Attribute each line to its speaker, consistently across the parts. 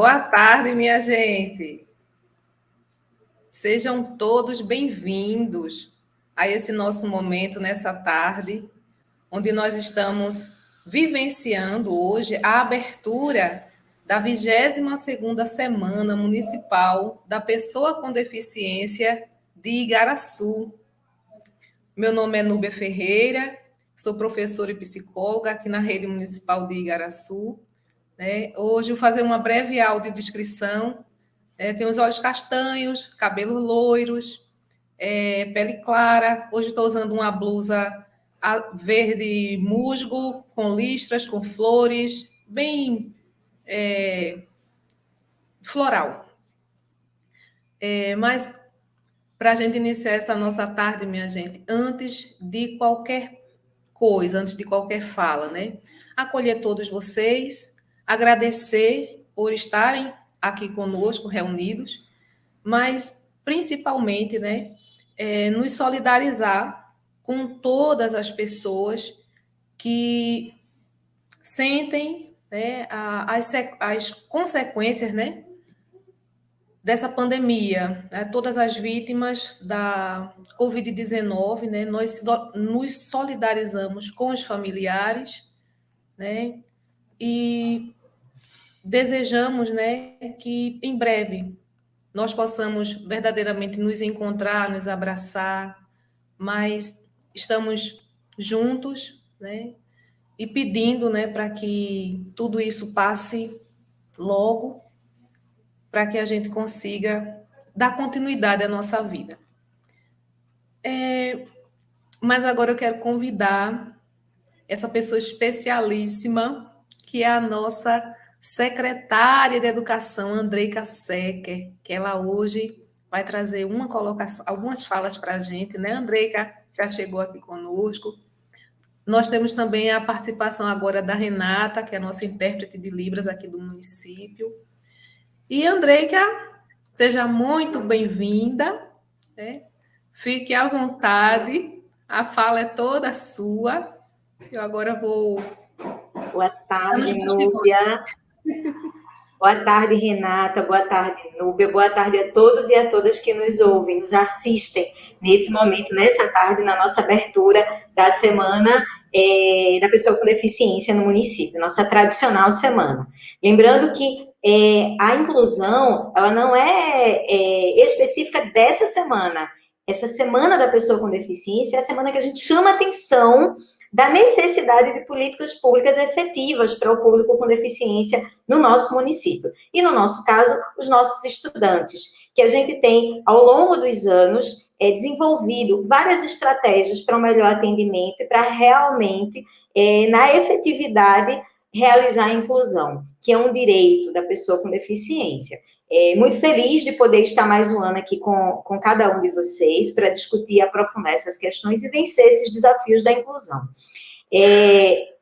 Speaker 1: Boa tarde, minha gente. Sejam todos bem-vindos a esse nosso momento nessa tarde, onde nós estamos vivenciando hoje a abertura da 22ª Semana Municipal da Pessoa com Deficiência de Igaraçu. Meu nome é Núbia Ferreira, sou professora e psicóloga aqui na Rede Municipal de Igaraçu. Hoje eu vou fazer uma breve audiodescrição. Tem os olhos castanhos, cabelos loiros, pele clara. Hoje estou usando uma blusa verde musgo, com listras, com flores, bem floral. Mas, para a gente iniciar essa nossa tarde, minha gente, antes de qualquer coisa, antes de qualquer fala, acolher todos vocês, agradecer por estarem aqui conosco, reunidos, mas, principalmente, nos solidarizar com todas as pessoas que sentem as consequências dessa pandemia, todas as vítimas da Covid-19, nós nos solidarizamos com os familiares, e desejamos que, em breve, nós possamos verdadeiramente nos encontrar, nos abraçar, mas estamos juntos, e pedindo, para que tudo isso passe logo, para que a gente consiga dar continuidade à nossa vida. Mas agora eu quero convidar essa pessoa especialíssima, que é a nossa secretária de Educação, Andreika Secker, que ela hoje vai trazer algumas falas para a gente, Andreika? Já chegou aqui conosco. Nós temos também a participação agora da Renata, que é a nossa intérprete de Libras aqui do município. E, Andreika, seja muito bem-vinda, Fique à vontade, a fala é toda sua. Eu agora vou...
Speaker 2: Boa tarde, Núbia. Boa tarde, Renata. Boa tarde, Núbia. Boa tarde a todos e a todas que nos ouvem, nos assistem nesse momento, nessa tarde, na nossa abertura da Semana da Pessoa com Deficiência no município, nossa tradicional semana. Lembrando que a inclusão, ela não é específica dessa semana. Essa Semana da Pessoa com Deficiência é a semana que a gente chama atenção da necessidade de políticas públicas efetivas para o público com deficiência no nosso município. E, no nosso caso, os nossos estudantes, que a gente tem, ao longo dos anos, desenvolvido várias estratégias para um melhor atendimento e para realmente, na efetividade, realizar a inclusão, que é um direito da pessoa com deficiência. Muito feliz de poder estar mais um ano aqui com cada um de vocês para discutir e aprofundar essas questões e vencer esses desafios da inclusão.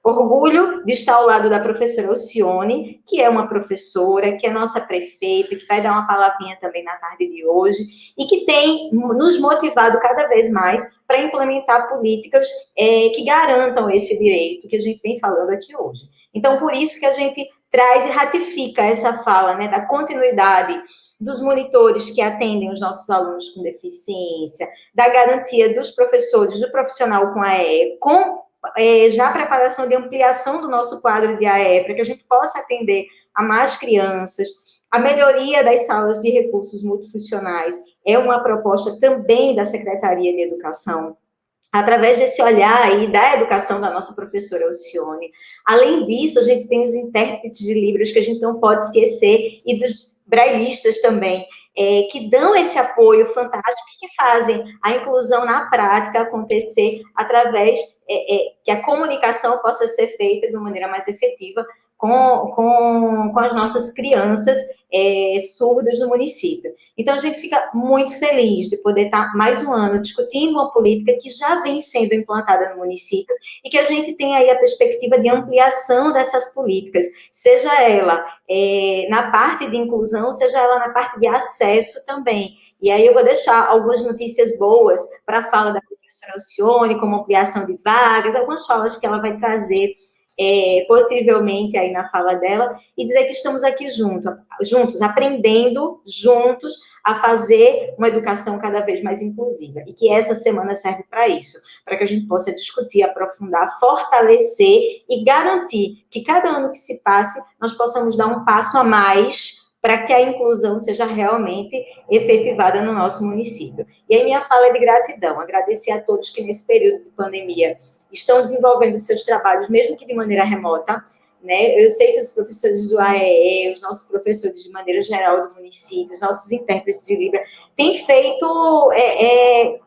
Speaker 2: Orgulho de estar ao lado da professora Alcione, que é uma professora, que é nossa prefeita, que vai dar uma palavrinha também na tarde de hoje, e que tem nos motivado cada vez mais para implementar políticas que garantam esse direito que a gente vem falando aqui hoje. Então, por isso que a gente traz e ratifica essa fala, da continuidade dos monitores que atendem os nossos alunos com deficiência, da garantia dos professores, do profissional com AE, com já a preparação de ampliação do nosso quadro de AE, para que a gente possa atender a mais crianças, a melhoria das salas de recursos multifuncionais, é uma proposta também da Secretaria de Educação, através desse olhar aí da educação da nossa professora Alcione. Além disso, a gente tem os intérpretes de Libras, que a gente não pode esquecer, e dos brailistas também, que dão esse apoio fantástico, que fazem a inclusão na prática acontecer através que a comunicação possa ser feita de uma maneira mais efetiva com as nossas crianças surdas no município. Então, a gente fica muito feliz de poder estar mais um ano discutindo uma política que já vem sendo implantada no município e que a gente tem aí a perspectiva de ampliação dessas políticas, seja ela na parte de inclusão, seja ela na parte de acesso também. E aí eu vou deixar algumas notícias boas para a fala da professora Alcione, como ampliação de vagas, algumas falas que ela vai trazer possivelmente aí na fala dela, e dizer que estamos aqui juntos, aprendendo juntos a fazer uma educação cada vez mais inclusiva, e que essa semana serve para isso, para que a gente possa discutir, aprofundar, fortalecer e garantir que cada ano que se passe, nós possamos dar um passo a mais para que a inclusão seja realmente efetivada no nosso município. E aí minha fala é de gratidão, agradecer a todos que nesse período de pandemia estão desenvolvendo seus trabalhos, mesmo que de maneira remota, né? Eu sei que os professores do AEE, os nossos professores de maneira geral do município, os nossos intérpretes de Libra, têm feito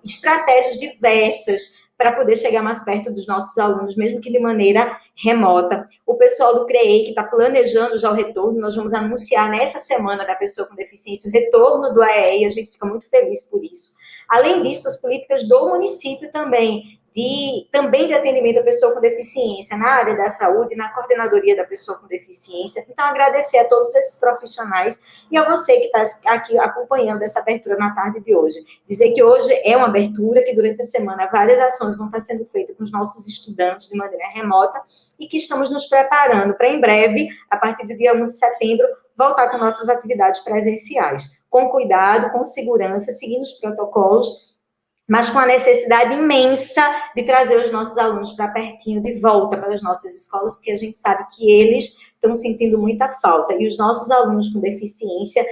Speaker 2: estratégias diversas para poder chegar mais perto dos nossos alunos, mesmo que de maneira remota. O pessoal do CREEI, que está planejando já o retorno, nós vamos anunciar nessa semana da pessoa com deficiência o retorno do AEE, e a gente fica muito feliz por isso. Além disso, as políticas do município também de atendimento à pessoa com deficiência na área da saúde, na coordenadoria da pessoa com deficiência. Então, agradecer a todos esses profissionais e a você que está aqui acompanhando essa abertura na tarde de hoje. Dizer que hoje é uma abertura, que durante a semana várias ações vão estar sendo feitas com os nossos estudantes de maneira remota e que estamos nos preparando para, em breve, a partir do dia 1 de setembro, voltar com nossas atividades presenciais, com cuidado, com segurança, seguindo os protocolos, mas com a necessidade imensa de trazer os nossos alunos para pertinho, de volta para as nossas escolas, porque a gente sabe que eles estão sentindo muita falta, e os nossos alunos com deficiência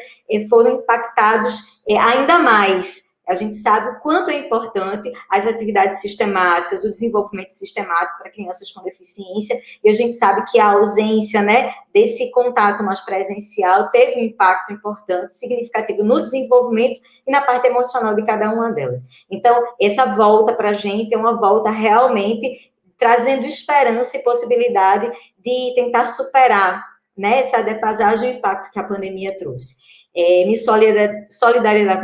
Speaker 2: foram impactados ainda mais. A gente sabe o quanto é importante as atividades sistemáticas, o desenvolvimento sistemático para crianças com deficiência, e a gente sabe que a ausência, né, desse contato mais presencial teve um impacto importante, significativo no desenvolvimento e na parte emocional de cada uma delas. Então, essa volta para a gente é uma volta realmente trazendo esperança e possibilidade de tentar superar, né, essa defasagem e o impacto que a pandemia trouxe. Me solidarizar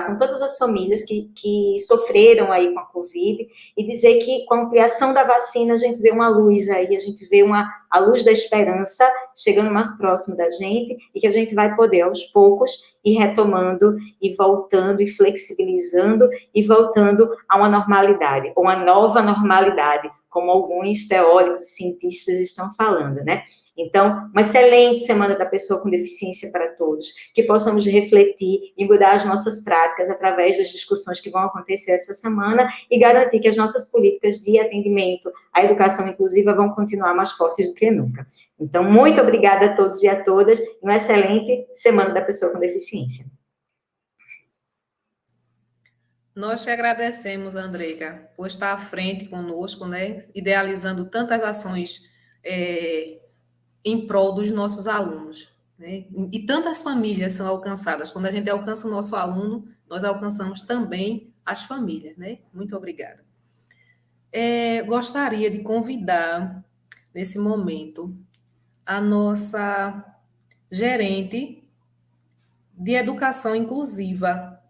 Speaker 2: com todas as famílias que sofreram aí com a Covid e dizer que com a ampliação da vacina a gente vê uma luz aí, a gente vê a luz da esperança chegando mais próximo da gente e que a gente vai poder aos poucos ir retomando e voltando e flexibilizando e voltando a uma normalidade, ou uma nova normalidade, como alguns teóricos, cientistas estão falando, né? Então, uma excelente Semana da Pessoa com Deficiência para todos, que possamos refletir e mudar as nossas práticas através das discussões que vão acontecer essa semana e garantir que as nossas políticas de atendimento à educação inclusiva vão continuar mais fortes do que nunca. Então, muito obrigada a todos e a todas, e uma excelente Semana da Pessoa com Deficiência.
Speaker 1: Nós te agradecemos, Andrega, por estar à frente conosco, né, idealizando tantas ações em prol dos nossos alunos, né? E tantas famílias são alcançadas. Quando a gente alcança o nosso aluno, nós alcançamos também as famílias, né? Muito obrigada. Gostaria de convidar, nesse momento, a nossa gerente de educação inclusiva.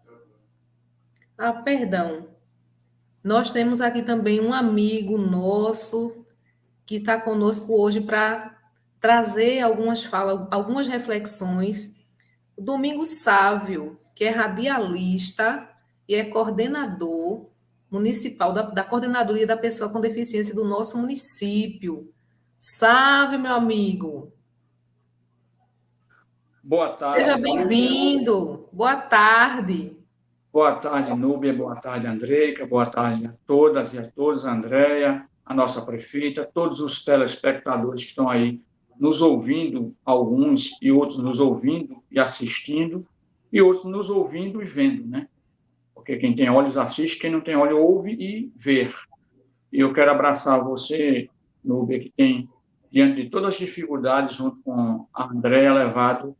Speaker 1: Perdão. Nós temos aqui também um amigo nosso que está conosco hoje para trazer algumas falas, algumas reflexões. O Domingos Sávio, que é radialista e é coordenador municipal da Coordenadoria da Pessoa com Deficiência do nosso município. Sávio, meu amigo.
Speaker 3: Boa tarde.
Speaker 1: Seja bem-vindo. Boa tarde.
Speaker 3: Boa tarde, Núbia. Boa tarde, Andreica. Boa tarde a todas e a todos, Andréia, a nossa prefeita, todos os telespectadores que estão aí nos ouvindo, alguns e outros nos ouvindo e assistindo, e outros nos ouvindo e vendo, né? Porque quem tem olhos assiste, quem não tem olho ouve e vê. E eu quero abraçar você, Núbia, que tem, diante de todas as dificuldades, junto com a Andréia, levado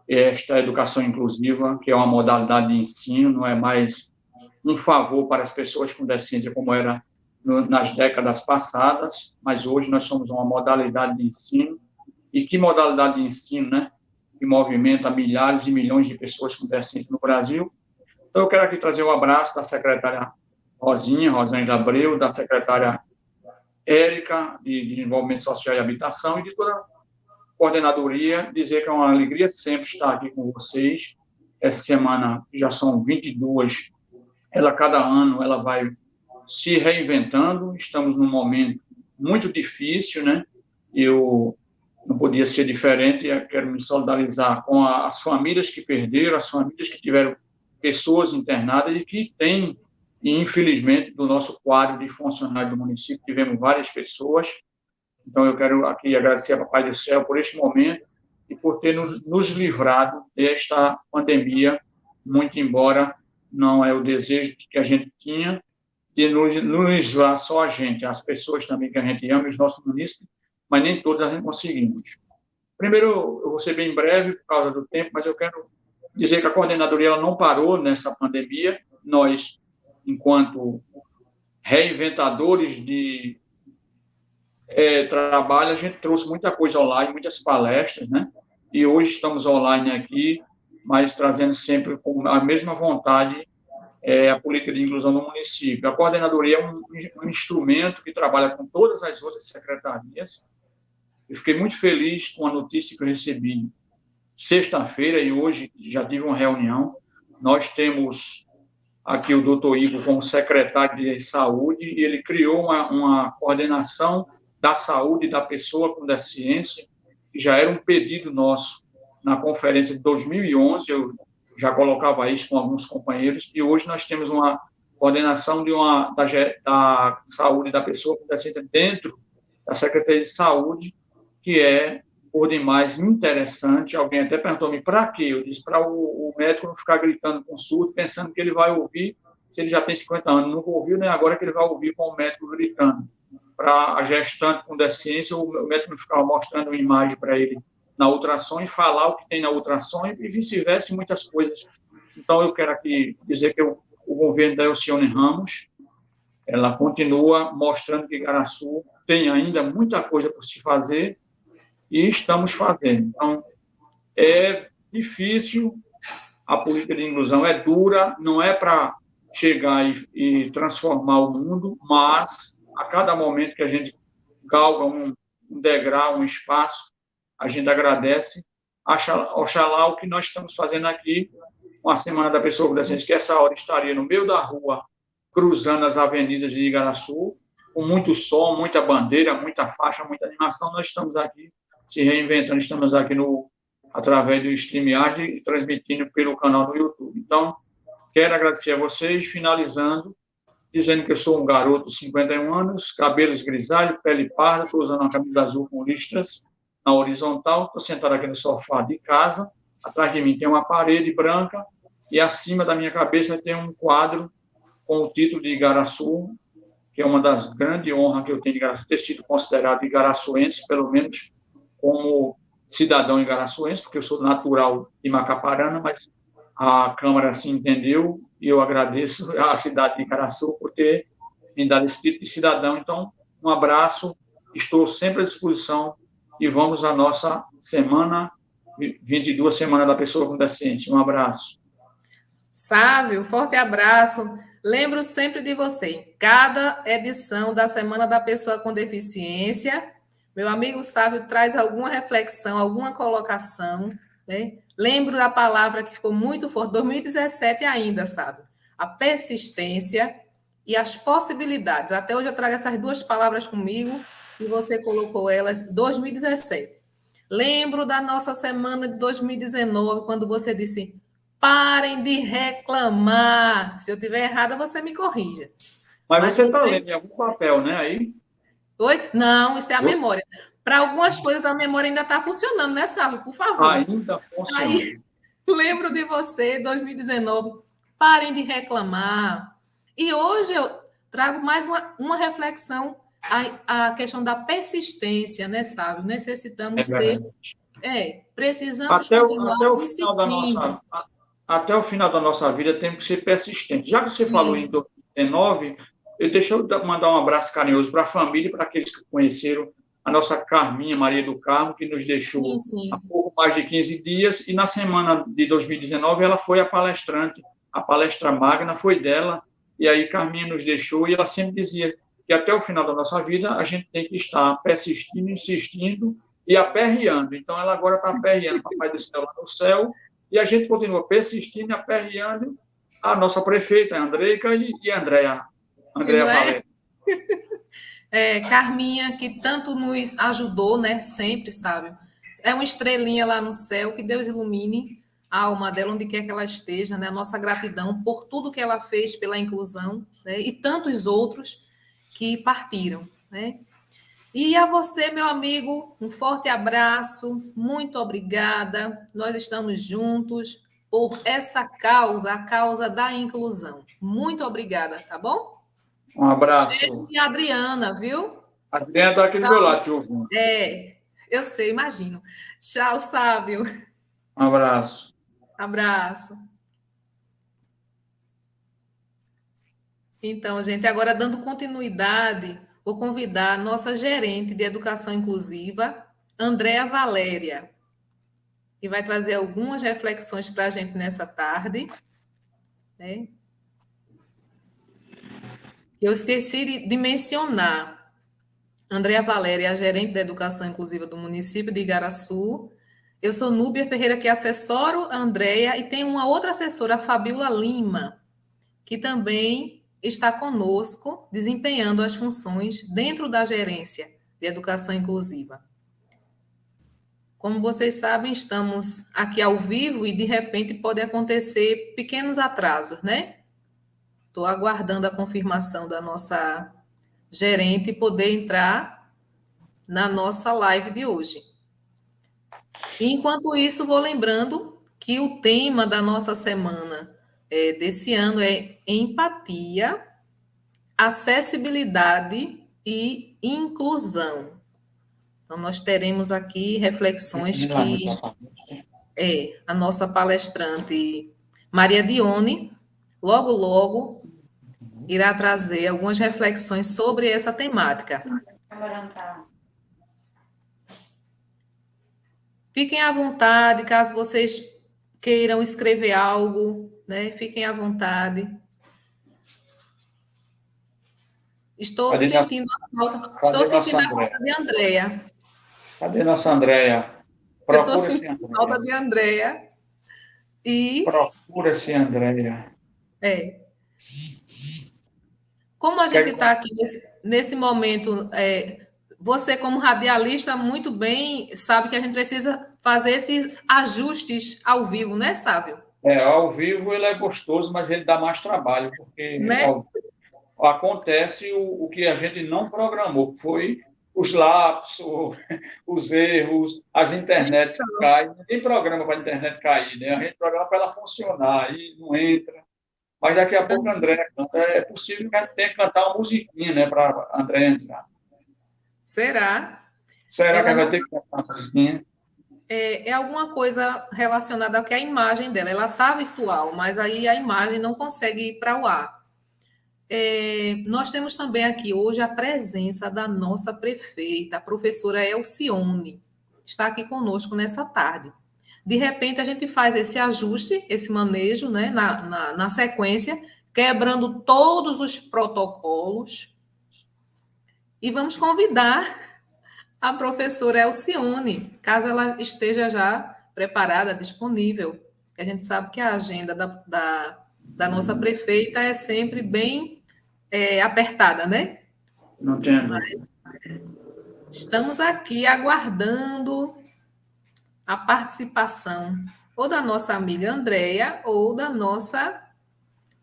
Speaker 3: esta educação inclusiva, que é uma modalidade de ensino, não é mais um favor para as pessoas com deficiência, como era nas décadas passadas, mas hoje nós somos uma modalidade de ensino. E que modalidade de ensino, né? Que movimenta milhares e milhões de pessoas com deficiência no Brasil. Então, eu quero aqui trazer um abraço da secretária Rosângela Abreu, da secretária Érica, de Desenvolvimento Social e Habitação, e de toda a coordenadoria, dizer que é uma alegria sempre estar aqui com vocês. Essa semana já são 22, cada ano ela vai se reinventando. Estamos num momento muito difícil, né? Eu não podia ser diferente, eu quero me solidarizar com as famílias que perderam, as famílias que tiveram pessoas internadas e que têm, e infelizmente, do nosso quadro de funcionários do município, tivemos várias pessoas. Então, eu quero aqui agradecer a Papai do Céu por este momento e por ter nos livrado desta pandemia, muito embora não é o desejo que a gente tinha de nos livrar só a gente, as pessoas também que a gente ama, os nossos munícipes, mas nem todos a gente conseguimos. Primeiro, eu vou ser bem breve por causa do tempo, mas eu quero dizer que a coordenadoria ela não parou nessa pandemia. Nós, enquanto reinventadores de trabalho, a gente trouxe muita coisa online, muitas palestras, né? E hoje estamos online aqui, mas trazendo sempre com a mesma vontade a política de inclusão no município. A coordenadoria é um instrumento que trabalha com todas as outras secretarias. Eu fiquei muito feliz com a notícia que eu recebi sexta-feira, e hoje já tive uma reunião. Nós temos aqui o doutor Igor como secretário de saúde, e ele criou uma coordenação da saúde da pessoa com deficiência, que já era um pedido nosso na conferência de 2011, eu já colocava isso com alguns companheiros, e hoje nós temos uma coordenação da saúde da pessoa com deficiência dentro da Secretaria de Saúde, que é, por demais, interessante. Alguém até perguntou-me para quê? Eu disse para o médico não ficar gritando com surdo, pensando que ele vai ouvir, se ele já tem 50 anos, nunca ouviu, nem agora que ele vai ouvir com o médico gritando. Para a gestante com deficiência, o médico não ficava mostrando uma imagem para ele na ultrassom e falar o que tem na ultrassom e vice-versa, e muitas coisas. Então, eu quero aqui dizer que o governo da Elcione Ramos, ela continua mostrando que Igaraçu tem ainda muita coisa por se fazer e estamos fazendo. Então, é difícil, a política de inclusão é dura, não é para chegar e transformar o mundo, mas a cada momento que a gente galga um degrau, um espaço, a gente agradece. Oxalá o que nós estamos fazendo aqui, com a Semana da Pessoa com Deficiência, que essa hora estaria no meio da rua, cruzando as avenidas de Igaraçu, com muito som, muita bandeira, muita faixa, muita animação. Nós estamos aqui se reinventando, estamos aqui através do StreamYard e transmitindo pelo canal do YouTube. Então, quero agradecer a vocês, finalizando, dizendo que eu sou um garoto de 51 anos, cabelos grisalhos, pele parda, estou usando uma camisa azul com listras na horizontal, estou sentado aqui no sofá de casa, atrás de mim tem uma parede branca, e acima da minha cabeça tem um quadro com o título de Igaraçu, que é uma das grandes honras que eu tenho de Igaraçu, ter sido considerado igaraçuense, pelo menos como cidadão igaraçuense, porque eu sou natural de Macaparana, mas a Câmara assim entendeu, e eu agradeço à cidade de Igaraçu por ter me dado esse título de cidadão. Então, um abraço, estou sempre à disposição, e vamos à nossa semana, 22 Semana da Pessoa com Deficiência. Um abraço.
Speaker 1: Sávio, forte abraço. Lembro sempre de você. Cada edição da Semana da Pessoa com Deficiência, meu amigo Sávio traz alguma reflexão, alguma colocação, né? Lembro da palavra que ficou muito forte, 2017 ainda, Sávio. A persistência e as possibilidades. Até hoje eu trago essas duas palavras comigo, e você colocou elas 2017. Lembro da nossa semana de 2019, quando você disse: parem de reclamar. Se eu estiver errada, você me corrija.
Speaker 3: Mas você está lendo em algum papel, né? Aí?
Speaker 1: Oi? Não, isso é a memória. Para algumas coisas, a memória ainda está funcionando, né, Sávio? Por favor.
Speaker 3: Ainda funciona.
Speaker 1: Aí, lembro de você, 2019. Parem de reclamar. E hoje eu trago mais uma reflexão, a questão da persistência, né, Sávio? Necessitamos precisamos continuar insistindo.
Speaker 3: Até o final da nossa vida temos que ser persistentes. Já que você falou em 2019, deixa eu mandar um abraço carinhoso para a família, para aqueles que conheceram a nossa Carminha Maria do Carmo, que nos deixou há pouco mais de 15 dias, e na semana de 2019 ela foi a palestrante, a palestra magna foi dela, e aí Carminha nos deixou, e ela sempre dizia que até o final da nossa vida a gente tem que estar persistindo, insistindo e aperreando. Então ela agora está aperreando Papai do Céu lá no céu, e a gente continua persistindo e aperreando a nossa prefeita, a Andreica, e a Andréa Valéria.
Speaker 1: Carminha, que tanto nos ajudou, né? Sempre, sabe? É uma estrelinha lá no céu, que Deus ilumine a alma dela, onde quer que ela esteja, né? A nossa gratidão por tudo que ela fez pela inclusão, né? E tantos outros que partiram, né? E a você, meu amigo, um forte abraço, muito obrigada. Nós estamos juntos por essa causa, a causa da inclusão. Muito obrigada, tá bom?
Speaker 3: Um abraço.
Speaker 1: Cheiro de Adriana, viu?
Speaker 3: A Adriana está aqui do meu lado, te ouvindo.
Speaker 1: Eu sei, imagino. Tchau, sábio.
Speaker 3: Um abraço.
Speaker 1: Abraço. Então, gente, agora dando continuidade, vou convidar a nossa gerente de educação inclusiva, Andréa Valéria, que vai trazer algumas reflexões para a gente nessa tarde, né? Eu esqueci de mencionar. Andréa Valéria é a gerente da educação inclusiva do município de Igaraçu. Eu sou Núbia Ferreira, que assessoro a Andréa, e tem uma outra assessora, a Fabiola Lima, que também está conosco, desempenhando as funções dentro da gerência de educação inclusiva. Como vocês sabem, estamos aqui ao vivo e, de repente, pode acontecer pequenos atrasos, né? Estou aguardando a confirmação da nossa gerente poder entrar na nossa live de hoje. E, enquanto isso, vou lembrando que o tema da nossa semana desse ano é empatia, acessibilidade e inclusão. Então, nós teremos aqui reflexões que a nossa palestrante Maria Dione, logo, irá trazer algumas reflexões sobre essa temática. Fiquem à vontade, caso vocês queiram escrever algo, né? Fiquem à vontade. Estou sentindo a falta de Andréa.
Speaker 3: Cadê nossa Andréa?
Speaker 1: Eu estou sentindo a falta de Andréa.
Speaker 3: Procura-se Andréa.
Speaker 1: Como a gente está aqui nesse momento, você como radialista muito bem sabe que a gente precisa fazer esses ajustes ao vivo, né, Sábio?
Speaker 3: Ao vivo ele é gostoso, mas ele dá mais trabalho, porque acontece o que a gente não programou, que foi os lapsos, os erros, as internets que caem. Ninguém programa para a internet cair, né? A gente programa para ela funcionar, e não entra. Mas daqui a pouco a Andréa canta. É possível que a gente tenha que cantar uma musiquinha, né, para a Andréa entrar.
Speaker 1: Será?
Speaker 3: Será que ela vai ter que cantar uma musiquinha?
Speaker 1: É alguma coisa relacionada ao que a imagem dela. Ela está virtual, mas aí a imagem não consegue ir para o ar. Nós temos também aqui hoje a presença da nossa prefeita, a professora Elcione, está aqui conosco nessa tarde. De repente, a gente faz esse ajuste, esse manejo, né, na sequência, quebrando todos os protocolos, e vamos convidar a professora Elcione, caso ela esteja já preparada, disponível. A gente sabe que a agenda da nossa prefeita é sempre bem apertada, né?
Speaker 3: Não tenho.
Speaker 1: Estamos aqui aguardando a participação ou da nossa amiga Andréa ou da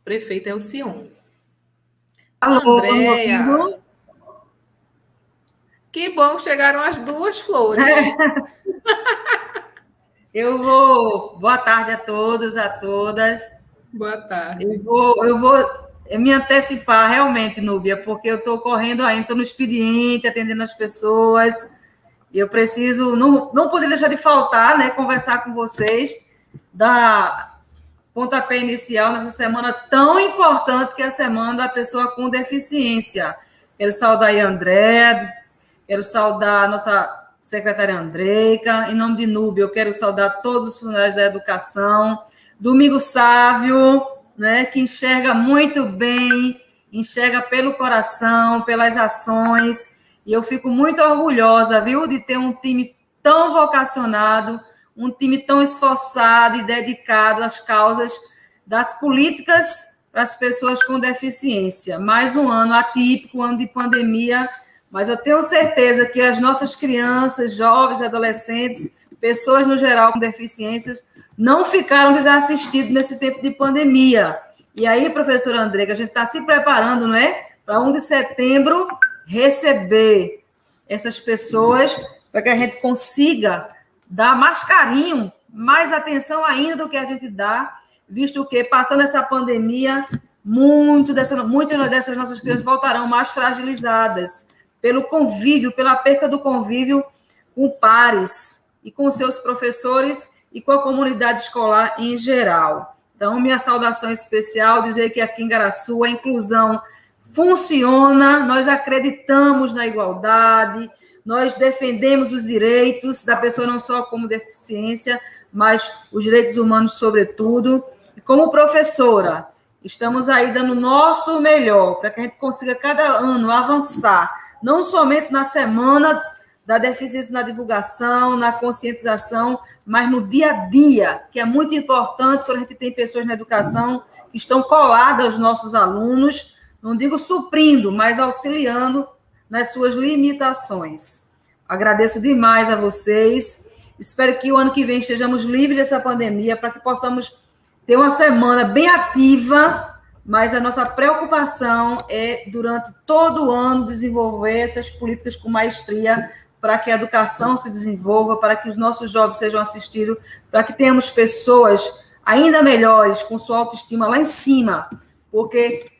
Speaker 1: prefeita Elcione.
Speaker 4: Alô,
Speaker 1: Andréa, que bom que chegaram as duas flores.
Speaker 4: Boa tarde a todos, a todas.
Speaker 1: Boa tarde.
Speaker 4: Eu vou me antecipar realmente, Núbia, porque eu estou correndo ainda, estou no expediente, atendendo as pessoas, e eu preciso, não poderia deixar de faltar, né, conversar com vocês, da pontapé inicial nessa semana tão importante que é a Semana da Pessoa com Deficiência. Quero saudar aí a André, quero saudar a nossa secretária Andreica, em nome de Núbia, eu quero saudar todos os funcionários da educação, Domingo Sávio, né, que enxerga muito bem, enxerga pelo coração, pelas ações, e eu fico muito orgulhosa, viu, de ter um time tão vocacionado, um time tão esforçado e dedicado às causas das políticas para as pessoas com deficiência. Mais um ano atípico, um ano de pandemia, mas eu tenho certeza que as nossas crianças, jovens, adolescentes, pessoas no geral com deficiências, não ficaram desassistidos nesse tempo de pandemia. E aí, professora André, que a gente está se preparando, não é? Para 1 de setembro receber essas pessoas, para que a gente consiga dar mais carinho, mais atenção ainda do que a gente dá, visto que, passando essa pandemia, muitas dessas nossas crianças voltarão mais fragilizadas pelo convívio, pela perca do convívio com pares e com seus professores e com a comunidade escolar em geral. Então, minha saudação especial, dizer que aqui em Igaraçu a inclusão funciona, nós acreditamos na igualdade, nós defendemos os direitos da pessoa não só como deficiência, mas os direitos humanos sobretudo. E como professora, estamos aí dando o nosso melhor para que a gente consiga cada ano avançar, não somente na semana da deficiência na divulgação, na conscientização, mas no dia a dia, que é muito importante quando a gente tem pessoas na educação que estão coladas aos nossos alunos, não digo suprindo, mas auxiliando nas suas limitações. Agradeço demais a vocês, espero que o ano que vem estejamos livres dessa pandemia, para que possamos ter uma semana bem ativa, mas a nossa preocupação é, durante todo o ano, desenvolver essas políticas com maestria, para que a educação se desenvolva, para que os nossos jovens sejam assistidos, para que tenhamos pessoas ainda melhores, com sua autoestima lá em cima, porque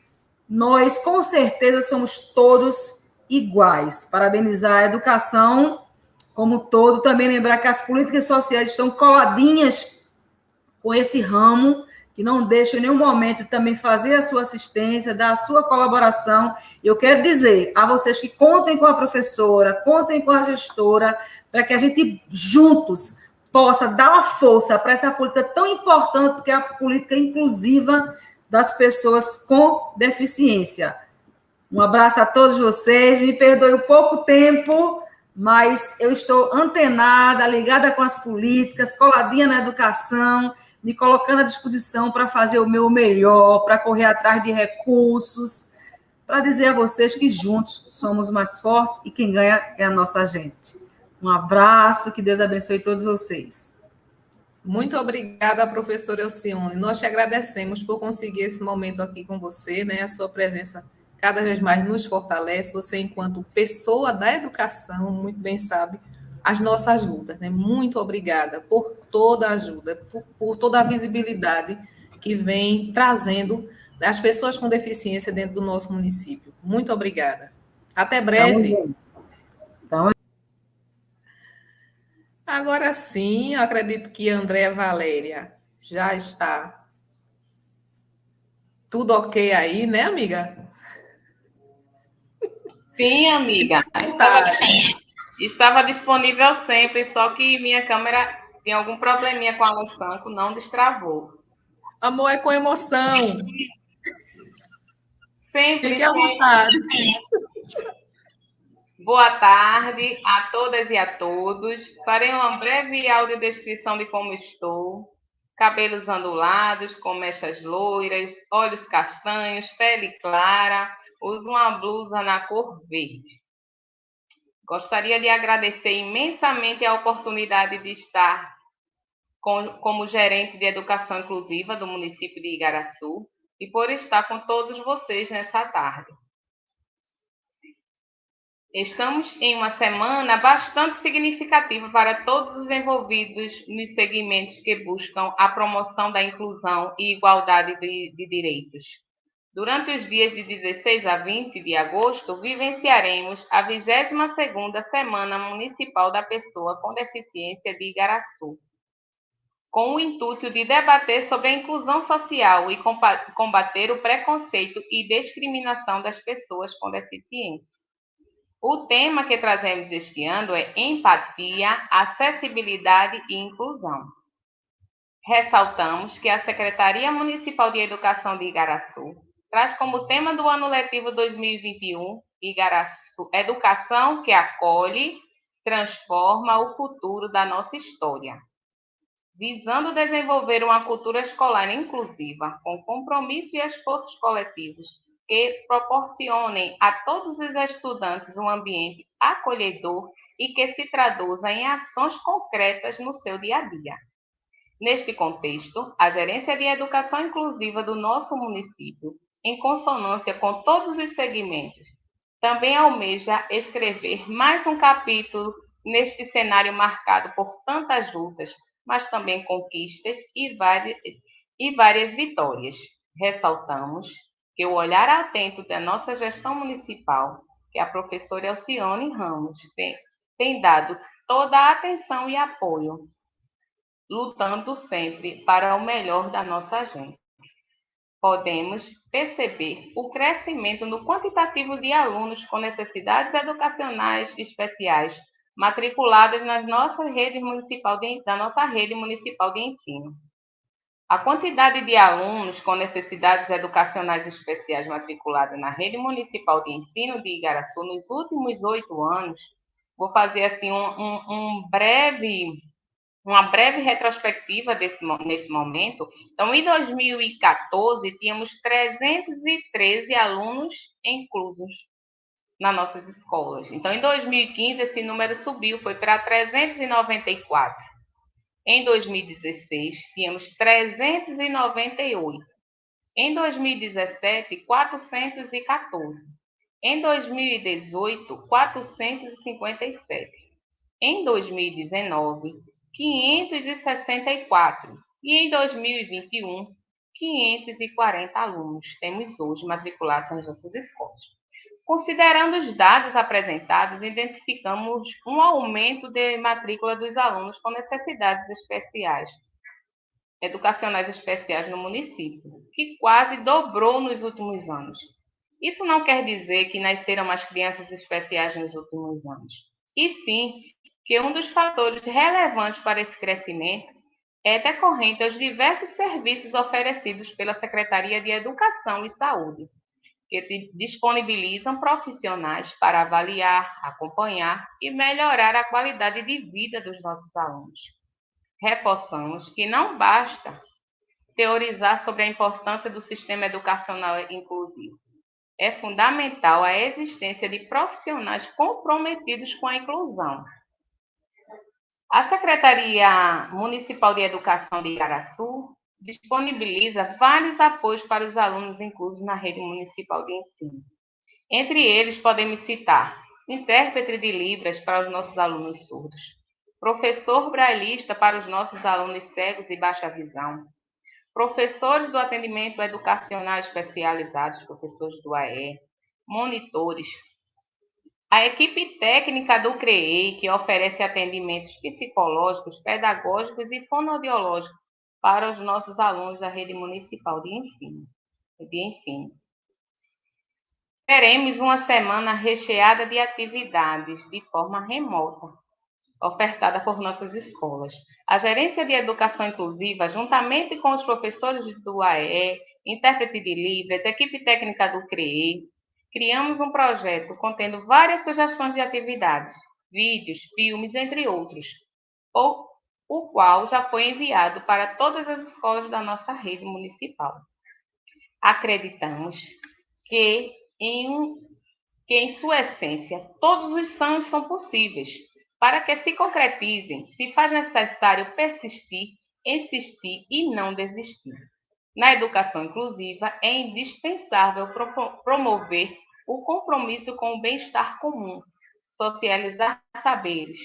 Speaker 4: nós, com certeza, somos todos iguais. Parabenizar a educação como um todo, também lembrar que as políticas sociais estão coladinhas com esse ramo, que não deixa em nenhum momento também fazer a sua assistência, dar a sua colaboração. Eu quero dizer a vocês que contem com a professora, contem com a gestora, para que a gente juntos possa dar uma força para essa política tão importante, que é a política inclusiva das pessoas com deficiência. Um abraço a todos vocês, me perdoe o pouco tempo, mas eu estou antenada, ligada com as políticas, coladinha na educação, me colocando à disposição para fazer o meu melhor, para correr atrás de recursos, para dizer a vocês que juntos somos mais fortes e quem ganha é a nossa gente. Um abraço, que Deus abençoe todos vocês.
Speaker 1: Muito obrigada, professora Elcione. Nós te agradecemos por conseguir esse momento aqui com você, né? A sua presença cada vez mais nos fortalece. Você, enquanto pessoa da educação, muito bem sabe as nossas lutas, né? Muito obrigada por toda a ajuda, por toda a visibilidade que vem trazendo as pessoas com deficiência dentro do nosso município. Muito obrigada. Até breve. Agora sim, eu acredito que a Andréa Valéria já está tudo ok aí, né, amiga?
Speaker 5: Sim, amiga. Estava disponível sempre, só que minha câmera tinha algum probleminha com a Alô Franco, não destravou.
Speaker 1: Amor, é com emoção.
Speaker 5: Sempre.
Speaker 1: Fique à vontade.
Speaker 5: Boa tarde a todas e a todos. Farei uma breve audiodescrição de como estou. Cabelos ondulados, com mechas loiras, olhos castanhos, pele clara, uso uma blusa na cor verde. Gostaria de agradecer imensamente a oportunidade de estar como gerente de educação inclusiva do município de Igaraçu e por estar com todos vocês nessa tarde. Estamos em uma semana bastante significativa para todos os envolvidos nos segmentos que buscam a promoção da inclusão e igualdade de direitos. Durante os dias de 16 a 20 de agosto, vivenciaremos a 22ª Semana Municipal da Pessoa com Deficiência de Igaraçu, com o intuito de debater sobre a inclusão social e combater o preconceito e discriminação das pessoas com deficiência. O tema que trazemos este ano é empatia, acessibilidade e inclusão. Ressaltamos que a Secretaria Municipal de Educação de Igaraçu traz como tema do ano letivo 2021 Igaraçu, educação que acolhe, transforma o futuro da nossa história. Visando desenvolver uma cultura escolar inclusiva, com compromisso e esforços coletivos, que proporcionem a todos os estudantes um ambiente acolhedor e que se traduza em ações concretas no seu dia a dia. Neste contexto, a Gerência de Educação Inclusiva do nosso município, em consonância com todos os segmentos, também almeja escrever mais um capítulo neste cenário marcado por tantas lutas, mas também conquistas e várias vitórias. Ressaltamos que o olhar atento da nossa gestão municipal, que a professora Alcione Ramos tem dado toda a atenção e apoio, lutando sempre para o melhor da nossa gente. Podemos perceber o crescimento no quantitativo de alunos com necessidades educacionais especiais matriculados da nossa rede municipal de ensino. A quantidade de alunos com necessidades educacionais especiais matriculados na rede municipal de ensino de Igaraçu nos últimos 8 anos, vou fazer assim uma breve retrospectiva nesse momento. Então, em 2014, tínhamos 313 alunos inclusos nas nossas escolas. Então, em 2015, esse número subiu, foi para 394. Em 2016, tínhamos 398. Em 2017, 414. Em 2018, 457. Em 2019, 564. E em 2021, 540 alunos temos hoje matriculados nas nossas escolas. Considerando os dados apresentados, identificamos um aumento de matrícula dos alunos com necessidades educacionais especiais no município, que quase dobrou nos últimos anos. Isso não quer dizer que nasceram mais crianças especiais nos últimos anos, e sim que um dos fatores relevantes para esse crescimento é decorrente aos diversos serviços oferecidos pela Secretaria de Educação e Saúde, que disponibilizam profissionais para avaliar, acompanhar e melhorar a qualidade de vida dos nossos alunos. Reforçamos que não basta teorizar sobre a importância do sistema educacional inclusivo. É fundamental a existência de profissionais comprometidos com a inclusão. A Secretaria Municipal de Educação de Igaraçu disponibiliza vários apoios para os alunos inclusos na rede municipal de ensino. Entre eles, podemos citar intérprete de Libras para os nossos alunos surdos, professor brailista para os nossos alunos cegos e baixa visão, professores do atendimento educacional especializados, professores do AE, monitores, a equipe técnica do CREEI, que oferece atendimentos psicológicos, pedagógicos e fonoaudiológicos para os nossos alunos da rede municipal de ensino. Teremos uma semana recheada de atividades de forma remota, ofertada por nossas escolas. A Gerência de Educação Inclusiva, juntamente com os professores do AE, intérprete de Libras, equipe técnica do CREEI, criamos um projeto contendo várias sugestões de atividades, vídeos, filmes, entre outros, o qual já foi enviado para todas as escolas da nossa rede municipal. Acreditamos que, em sua essência, todos os sonhos são possíveis. Para que se concretizem, se faz necessário persistir, insistir e não desistir. Na educação inclusiva, é indispensável promover o compromisso com o bem-estar comum, socializar saberes.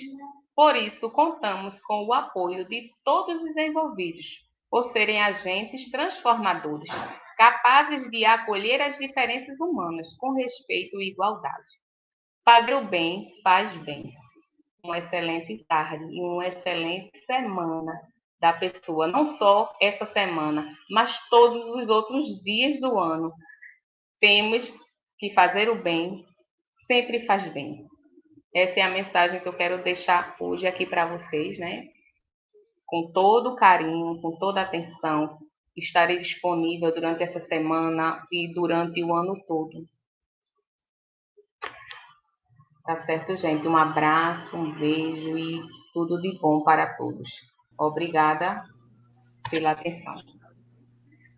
Speaker 5: Por isso, contamos com o apoio de todos os envolvidos, por serem agentes transformadores, capazes de acolher as diferenças humanas com respeito e igualdade. Fazer o bem faz bem. Uma excelente tarde e uma excelente semana da pessoa, não só essa semana, mas todos os outros dias do ano. Temos que fazer o bem, sempre faz bem. Essa é a mensagem que eu quero deixar hoje aqui para vocês, né? Com todo carinho, com toda atenção, estarei disponível durante essa semana e durante o ano todo. Tá certo, gente? Um abraço, um beijo e tudo de bom para todos. Obrigada pela atenção.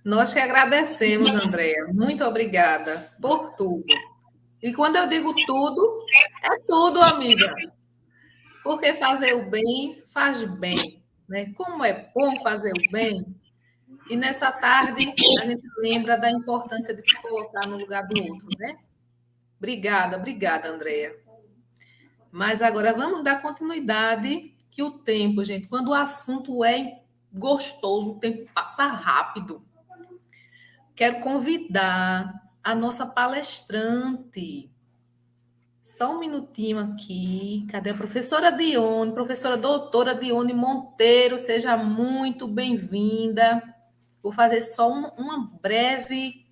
Speaker 1: Nós que agradecemos, Andréa. Muito obrigada por tudo. E quando eu digo tudo, é tudo, amiga. Porque fazer o bem faz bem, né? Como é bom fazer o bem. E nessa tarde a gente lembra da importância de se colocar no lugar do outro, né? Obrigada, obrigada, Andréa. Mas agora vamos dar continuidade, que o tempo, gente, quando o assunto é gostoso, o tempo passa rápido. Quero convidar a nossa palestrante. Só um minutinho aqui. Cadê a professora Dione? Professora doutora Dione Monteiro, seja muito bem-vinda. Vou fazer só uma breve,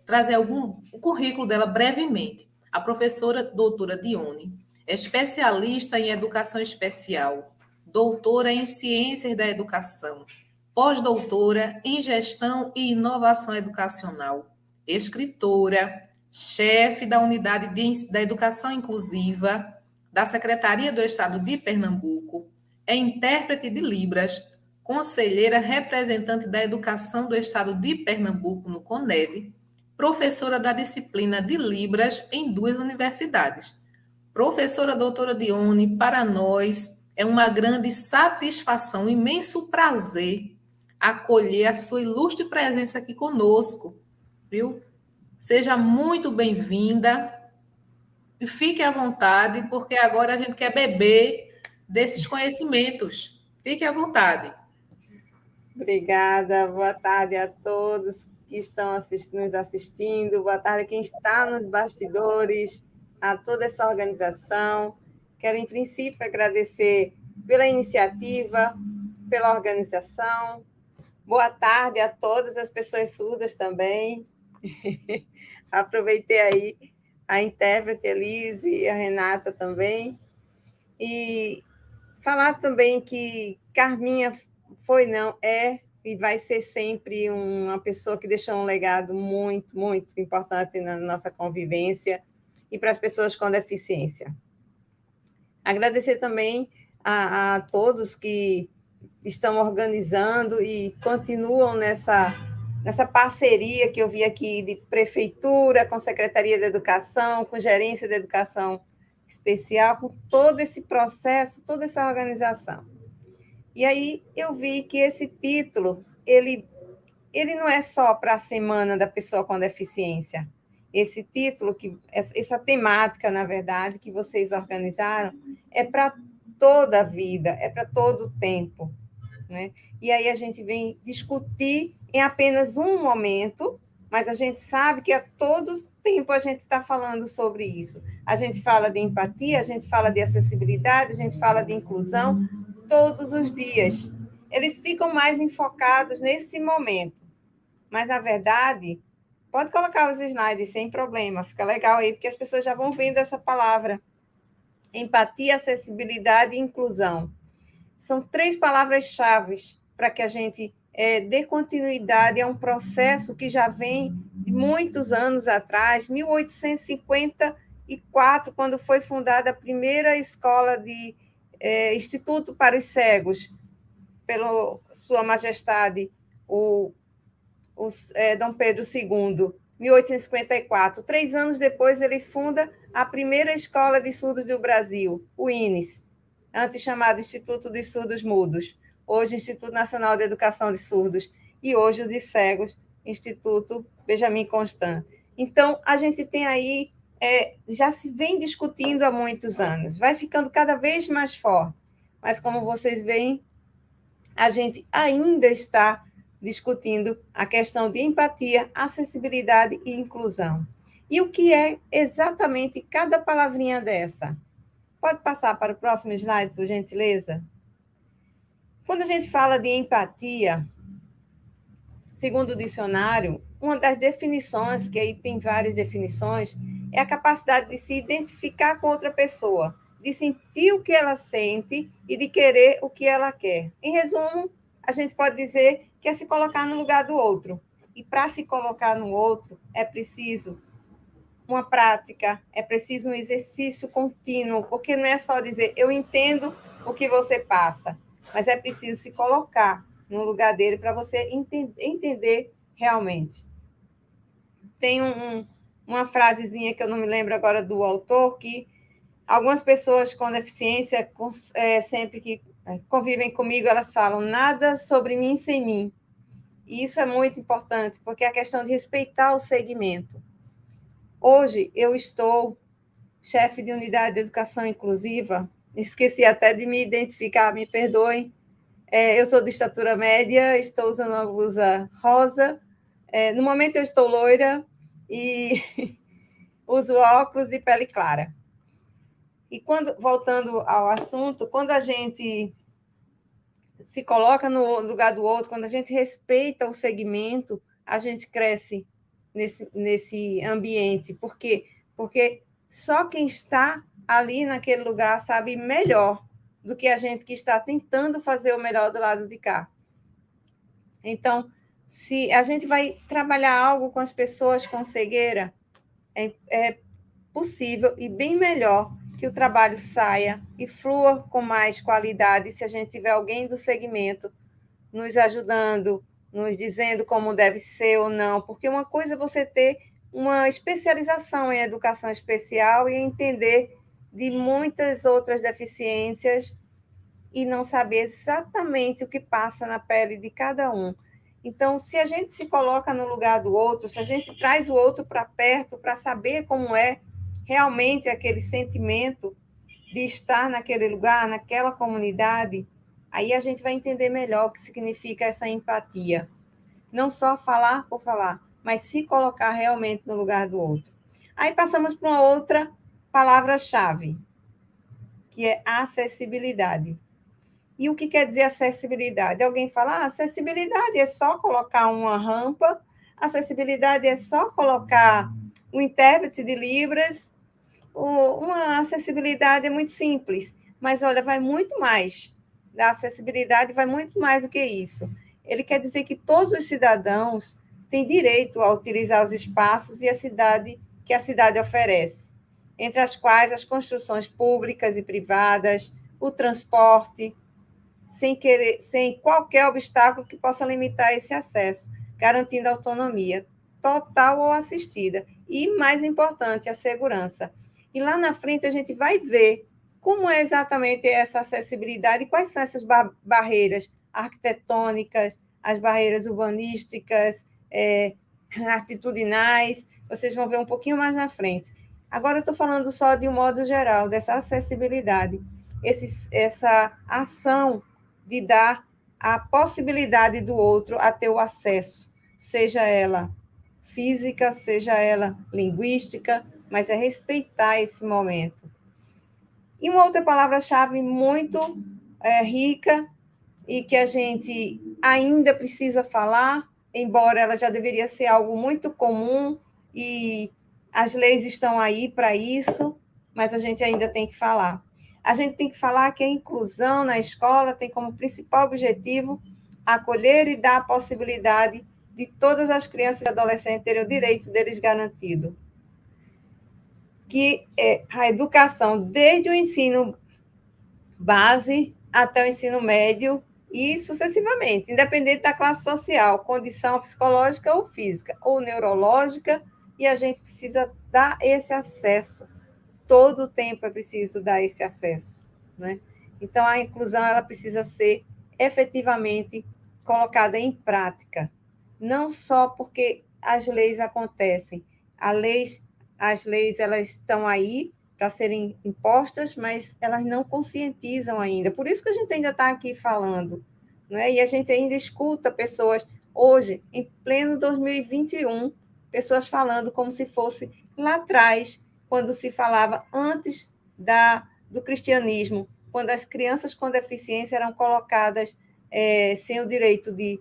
Speaker 1: trazer o currículo dela brevemente. A professora doutora Dione é especialista em educação especial, doutora em ciências da educação, pós-doutora em gestão e inovação educacional, escritora, chefe da unidade da educação inclusiva da Secretaria do Estado de Pernambuco, é intérprete de Libras, conselheira representante da Educação do Estado de Pernambuco no CONED, professora da disciplina de Libras em 2 universidades. Professora doutora Dione, para nós é uma grande satisfação, um imenso prazer acolher a sua ilustre presença aqui conosco, viu? Seja muito bem-vinda e fique à vontade, porque agora a gente quer beber desses conhecimentos. Fique à vontade.
Speaker 6: Obrigada, boa tarde a todos que estão nos assistindo, boa tarde a quem está nos bastidores, a toda essa organização. Quero, em princípio, agradecer pela iniciativa, pela organização. Boa tarde a todas as pessoas surdas também. Aproveitei aí a intérprete Elise e a Renata também. E falar também que Carminha é e vai ser sempre uma pessoa que deixou um legado muito, muito importante na nossa convivência e para as pessoas com deficiência. Agradecer também a todos que estão organizando e continuam nessa parceria que eu vi aqui de prefeitura, com Secretaria de Educação, com Gerência de Educação Especial, com todo esse processo, toda essa organização. E aí eu vi que esse título, ele não é só para a Semana da Pessoa com Deficiência. Esse título, essa temática, na verdade, que vocês organizaram, é para toda a vida, é para todo o tempo, né? E aí a gente vem discutir em apenas um momento, mas a gente sabe que a todo tempo a gente está falando sobre isso. A gente fala de empatia, a gente fala de acessibilidade, a gente fala de inclusão, todos os dias. Eles ficam mais enfocados nesse momento. Mas, na verdade, pode colocar os slides sem problema, fica legal aí, porque as pessoas já vão vendo essa palavra. Empatia, acessibilidade e inclusão. São 3 palavras-chave para que a gente dê continuidade a um processo que já vem de muitos anos atrás, 1854, quando foi fundada a primeira escola de Instituto para os Cegos, pela Sua Majestade, Dom Pedro II, 1854. 3 anos depois, ele funda a primeira escola de surdos do Brasil, o INES, antes chamado Instituto de Surdos Mudos, hoje Instituto Nacional de Educação de Surdos, e hoje o de Cegos, Instituto Benjamin Constant. Então, a gente tem aí, já se vem discutindo há muitos anos, vai ficando cada vez mais forte, mas como vocês veem, a gente ainda está discutindo a questão de empatia, acessibilidade e inclusão. E o que é exatamente cada palavrinha dessa? Pode passar para o próximo slide, por gentileza? Quando a gente fala de empatia, segundo o dicionário, uma das definições, que aí tem várias definições, é a capacidade de se identificar com outra pessoa, de sentir o que ela sente e de querer o que ela quer. Em resumo, a gente pode dizer que é se colocar no lugar do outro. E para se colocar no outro, é preciso uma prática, é preciso um exercício contínuo, porque não é só dizer, eu entendo o que você passa, mas é preciso se colocar. no lugar dele para você entender realmente. Tem uma frasezinha que eu não me lembro agora do autor, que algumas pessoas com deficiência, sempre que convivem comigo, elas falam nada sobre mim sem mim. E isso é muito importante, porque é a questão de respeitar o segmento. Hoje, eu estou chefe de unidade de educação inclusiva, esqueci até de me identificar, me perdoem. Eu sou de estatura média, estou usando uma blusa rosa. No momento, eu estou loira e uso óculos de pele clara. E voltando ao assunto, quando a gente se coloca no lugar do outro, quando a gente respeita o segmento, a gente cresce nesse ambiente. Por quê? Porque só quem está ali naquele lugar sabe melhor do que a gente que está tentando fazer o melhor do lado de cá. Então, se a gente vai trabalhar algo com as pessoas com cegueira, é possível e bem melhor que o trabalho saia e flua com mais qualidade se a gente tiver alguém do segmento nos ajudando, nos dizendo como deve ser ou não, porque uma coisa é você ter uma especialização em educação especial e entender de muitas outras deficiências e não saber exatamente o que passa na pele de cada um. Então, se a gente se coloca no lugar do outro, se a gente traz o outro para perto para saber como é realmente aquele sentimento de estar naquele lugar, naquela comunidade, aí a gente vai entender melhor o que significa essa empatia. Não só falar por falar, mas se colocar realmente no lugar do outro. Aí passamos para uma outra palavra-chave, que é acessibilidade. E o que quer dizer acessibilidade? Alguém fala, acessibilidade é só colocar uma rampa, acessibilidade é só colocar um intérprete de Libras. Uma acessibilidade é muito simples, mas, olha, vai muito mais. Da acessibilidade vai muito mais do que isso. Ele quer dizer que todos os cidadãos têm direito a utilizar os espaços e a cidade que a cidade oferece, entre as quais as construções públicas e privadas, o transporte, sem qualquer obstáculo que possa limitar esse acesso, garantindo autonomia total ou assistida. E, mais importante, a segurança. E lá na frente a gente vai ver como é exatamente essa acessibilidade e quais são essas barreiras arquitetônicas, as barreiras urbanísticas, atitudinais. Vocês vão ver um pouquinho mais na frente. Agora eu estou falando só de um modo geral, dessa acessibilidade, essa ação de dar a possibilidade do outro a ter o acesso, seja ela física, seja ela linguística, mas é respeitar esse momento. E uma outra palavra-chave muito rica e que a gente ainda precisa falar, embora ela já deveria ser algo muito comum e as leis estão aí para isso, mas a gente ainda tem que falar. A gente tem que falar que a inclusão na escola tem como principal objetivo acolher e dar a possibilidade de todas as crianças e adolescentes terem o direito deles garantido. Que é a educação desde o ensino base até o ensino médio e sucessivamente, independente da classe social, condição psicológica ou física, ou neurológica, e a gente precisa dar esse acesso. Todo o tempo é preciso dar esse acesso, né? Então, a inclusão ela precisa ser efetivamente colocada em prática, não só porque as leis acontecem. As leis elas estão aí para serem impostas, mas elas não conscientizam ainda. Por isso que a gente ainda está aqui falando, né? E a gente ainda escuta pessoas, hoje, em pleno 2021, pessoas falando como se fosse lá atrás, quando se falava antes do cristianismo, quando as crianças com deficiência eram colocadas sem o direito de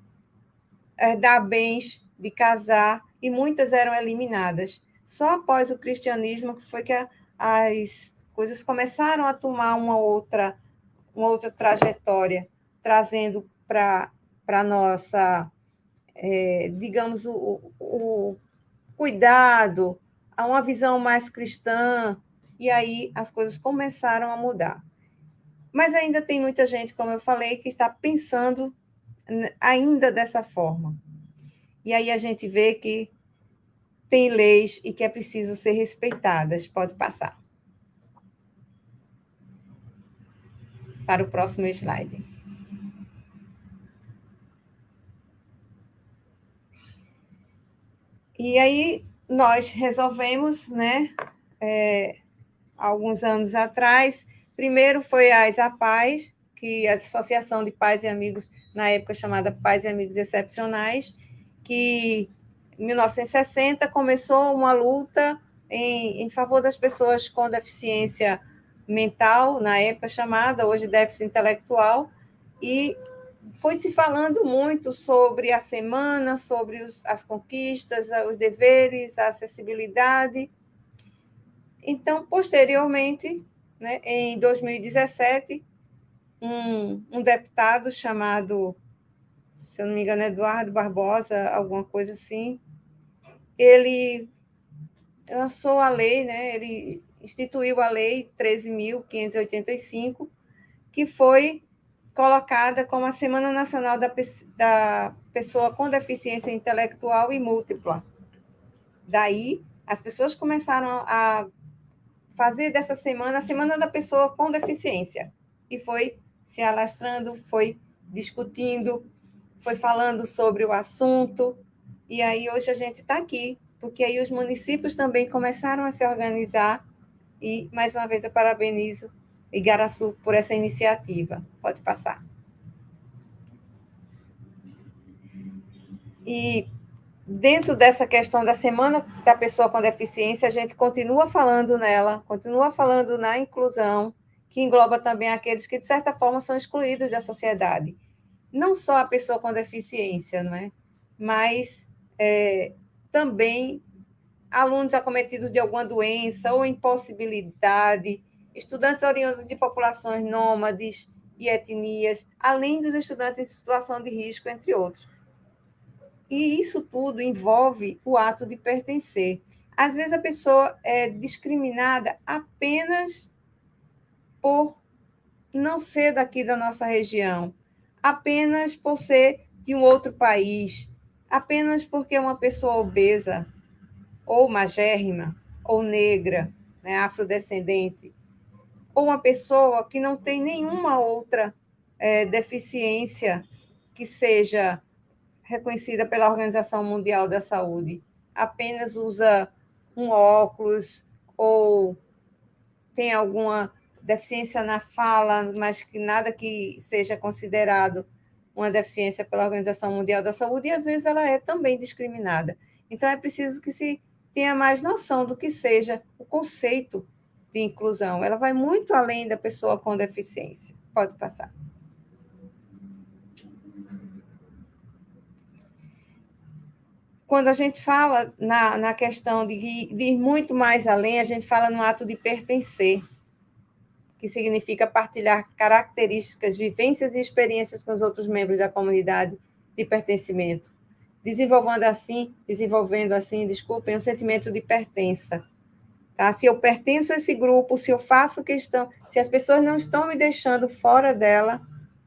Speaker 6: dar bens, de casar, e muitas eram eliminadas. Só após o cristianismo que foi que as coisas começaram a tomar uma outra trajetória, trazendo para a nossa, digamos, o cuidado, a uma visão mais cristã, e aí as coisas começaram a mudar. Mas ainda tem muita gente, como eu falei, que está pensando ainda dessa forma. E aí a gente vê que tem leis e que é preciso ser respeitadas. Pode passar. Para o próximo slide. E aí nós resolvemos, né, alguns anos atrás, primeiro foi as APAES, que a Associação de Pais e Amigos, na época chamada Pais e Amigos Excepcionais, que em 1960 começou uma luta em favor das pessoas com deficiência mental, na época chamada, hoje déficit intelectual, e foi se falando muito sobre a semana, sobre as conquistas, os deveres, a acessibilidade. Então, posteriormente, né, em 2017, um deputado chamado, se eu não me engano, Eduardo Barbosa, alguma coisa assim, ele lançou a lei, né, ele instituiu a Lei 13.585, que foi colocada como a Semana Nacional da Pessoa com Deficiência Intelectual e Múltipla. Daí, as pessoas começaram a fazer dessa semana a Semana da Pessoa com Deficiência. E foi se alastrando, foi discutindo, foi falando sobre o assunto. E aí hoje a gente está aqui, porque aí os municípios também começaram a se organizar. E, mais uma vez, eu parabenizo Igaraçu por essa iniciativa. Pode passar. E dentro dessa questão da Semana da Pessoa com Deficiência, a gente continua falando nela, continua falando na inclusão, que engloba também aqueles que, de certa forma, são excluídos da sociedade. Não só a pessoa com deficiência, não é? Mas também alunos acometidos de alguma doença ou impossibilidade, estudantes oriundos de populações nômades e etnias, além dos estudantes em situação de risco, entre outros. E isso tudo envolve o ato de pertencer. Às vezes a pessoa é discriminada apenas por não ser daqui da nossa região, apenas por ser de um outro país, apenas porque é uma pessoa obesa, ou magérrima, ou negra, né, afrodescendente, ou uma pessoa que não tem nenhuma outra deficiência que seja reconhecida pela Organização Mundial da Saúde, apenas usa um óculos ou tem alguma deficiência na fala, mas que nada que seja considerado uma deficiência pela Organização Mundial da Saúde, e às vezes ela é também discriminada. Então é preciso que se tenha mais noção do que seja o conceito de inclusão. Ela vai muito além da pessoa com deficiência. Pode passar. Quando a gente fala na questão de ir muito mais além, a gente fala no ato de pertencer, que significa partilhar características, vivências e experiências com os outros membros da comunidade de pertencimento, desenvolvendo assim, um sentimento de pertença. Tá? Se eu pertenço a esse grupo, se eu faço questão, se as pessoas não estão me deixando fora dela,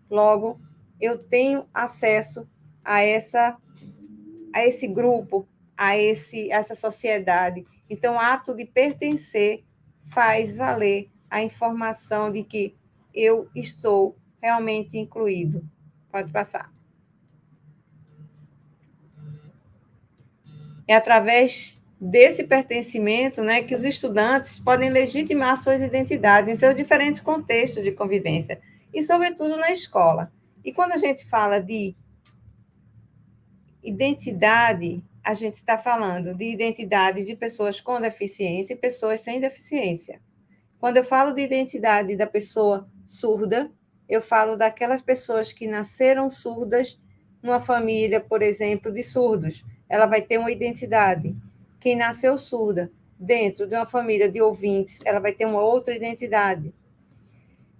Speaker 6: logo eu tenho acesso a esse grupo, a essa sociedade. Então, o ato de pertencer faz valer a informação de que eu estou realmente incluído. Pode passar. É através desse pertencimento, né, que os estudantes podem legitimar suas identidades em seus diferentes contextos de convivência, e, sobretudo, na escola. E quando a gente fala de identidade, a gente está falando de identidade de pessoas com deficiência e pessoas sem deficiência. Quando eu falo de identidade da pessoa surda, eu falo daquelas pessoas que nasceram surdas numa família, por exemplo, de surdos. Ela vai ter uma identidade. Quem nasceu surda dentro de uma família de ouvintes, ela vai ter uma outra identidade.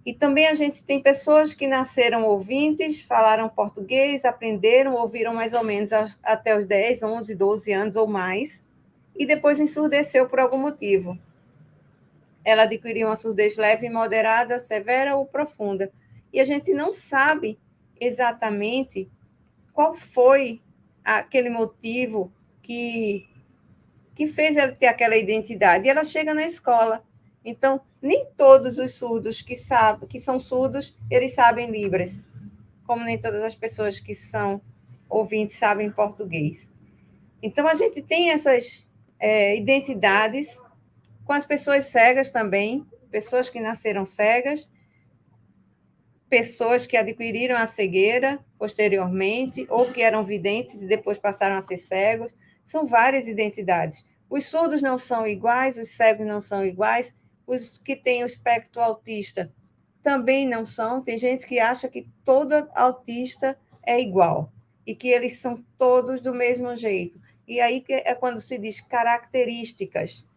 Speaker 6: E também a gente tem pessoas que nasceram ouvintes, falaram português, aprenderam, ouviram mais ou menos até os 10, 11, 12 anos ou mais, e depois ensurdeceu por algum motivo. Ela adquiriu uma surdez leve, moderada, severa ou profunda. E a gente não sabe exatamente qual foi aquele motivo que fez ela ter aquela identidade. E ela chega na escola. Então, nem todos os surdos que são surdos, eles sabem Libras, como nem todas as pessoas que são ouvintes sabem português. Então, a gente tem essas identidades com as pessoas cegas também, pessoas que nasceram cegas, pessoas que adquiriram a cegueira posteriormente, ou que eram videntes e depois passaram a ser cegos. São várias identidades. Os surdos não são iguais, os cegos não são iguais, os que têm o espectro autista também não são. Tem gente que acha que todo autista é igual e que eles são todos do mesmo jeito. E aí é quando se diz características.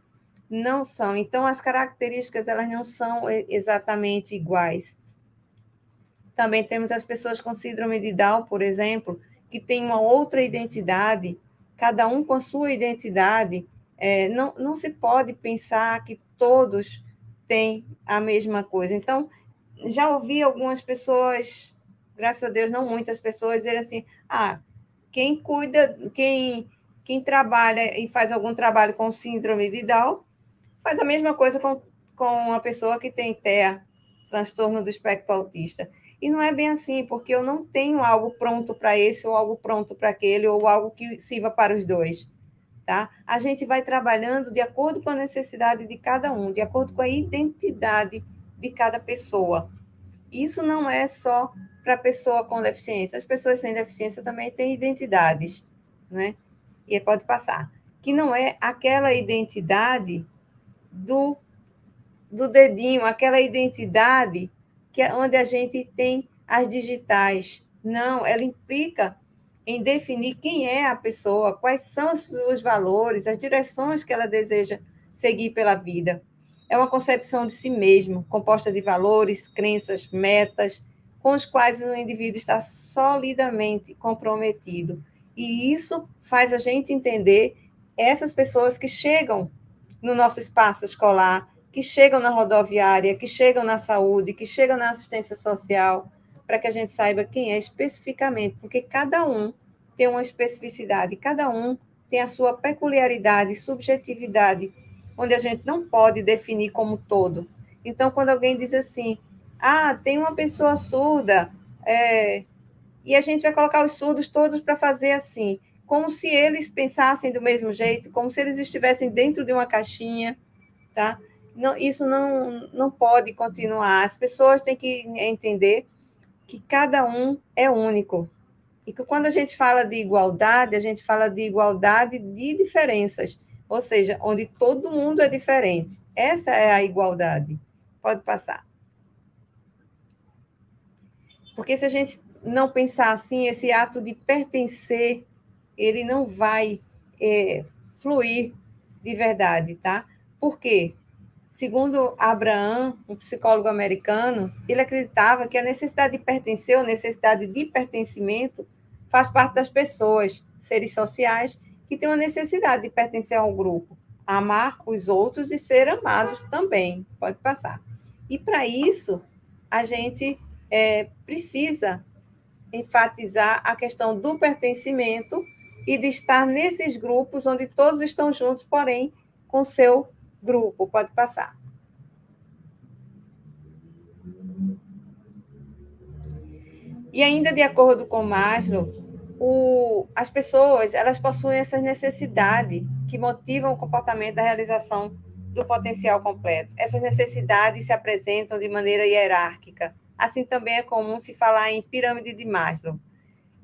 Speaker 6: Não são. Então, as características elas não são exatamente iguais. Também temos as pessoas com síndrome de Down, por exemplo, que têm uma outra identidade, cada um com a sua identidade. Não se pode pensar que todos têm a mesma coisa. Então, já ouvi algumas pessoas, graças a Deus, não muitas pessoas, dizerem assim, quem cuida, quem trabalha e faz algum trabalho com síndrome de Down, faz a mesma coisa com a pessoa que tem TEA, transtorno do espectro autista. E não é bem assim, porque eu não tenho algo pronto para esse, ou algo pronto para aquele, ou algo que sirva para os dois. Tá? A gente vai trabalhando de acordo com a necessidade de cada um, de acordo com a identidade de cada pessoa. Isso não é só para a pessoa com deficiência. As pessoas sem deficiência também têm identidades, né? E pode passar. Que não é aquela identidade do dedinho, aquela identidade onde a gente tem as digitais. Não, ela implica em definir quem é a pessoa, quais são os valores, as direções que ela deseja seguir pela vida. É uma concepção de si mesmo, composta de valores, crenças, metas, com os quais o indivíduo está solidamente comprometido. E isso faz a gente entender essas pessoas que chegam no nosso espaço escolar, que chegam na rodoviária, que chegam na saúde, que chegam na assistência social, para que a gente saiba quem é especificamente, porque cada um tem uma especificidade, cada um tem a sua peculiaridade, subjetividade, onde a gente não pode definir como todo. Então, quando alguém diz assim, tem uma pessoa surda, e a gente vai colocar os surdos todos para fazer assim, como se eles pensassem do mesmo jeito, como se eles estivessem dentro de uma caixinha, tá? Não, isso não pode continuar. As pessoas têm que entender que cada um é único. E que quando a gente fala de igualdade, a gente fala de igualdade de diferenças, ou seja, onde todo mundo é diferente. Essa é a igualdade. Pode passar. Porque se a gente não pensar assim, esse ato de pertencer, ele não vai fluir de verdade, tá? Por quê? Segundo Abraham, um psicólogo americano, ele acreditava que a necessidade de pertencer, ou necessidade de pertencimento, faz parte das pessoas, seres sociais, que têm uma necessidade de pertencer a um grupo, amar os outros e ser amados também. Pode passar. E, para isso, a gente precisa enfatizar a questão do pertencimento e de estar nesses grupos onde todos estão juntos, porém, com seu grupo. Pode passar. E ainda de acordo com Maslow, as pessoas elas possuem essa necessidade que motivam o comportamento da realização do potencial completo. Essas necessidades se apresentam de maneira hierárquica. Assim também é comum se falar em pirâmide de Maslow.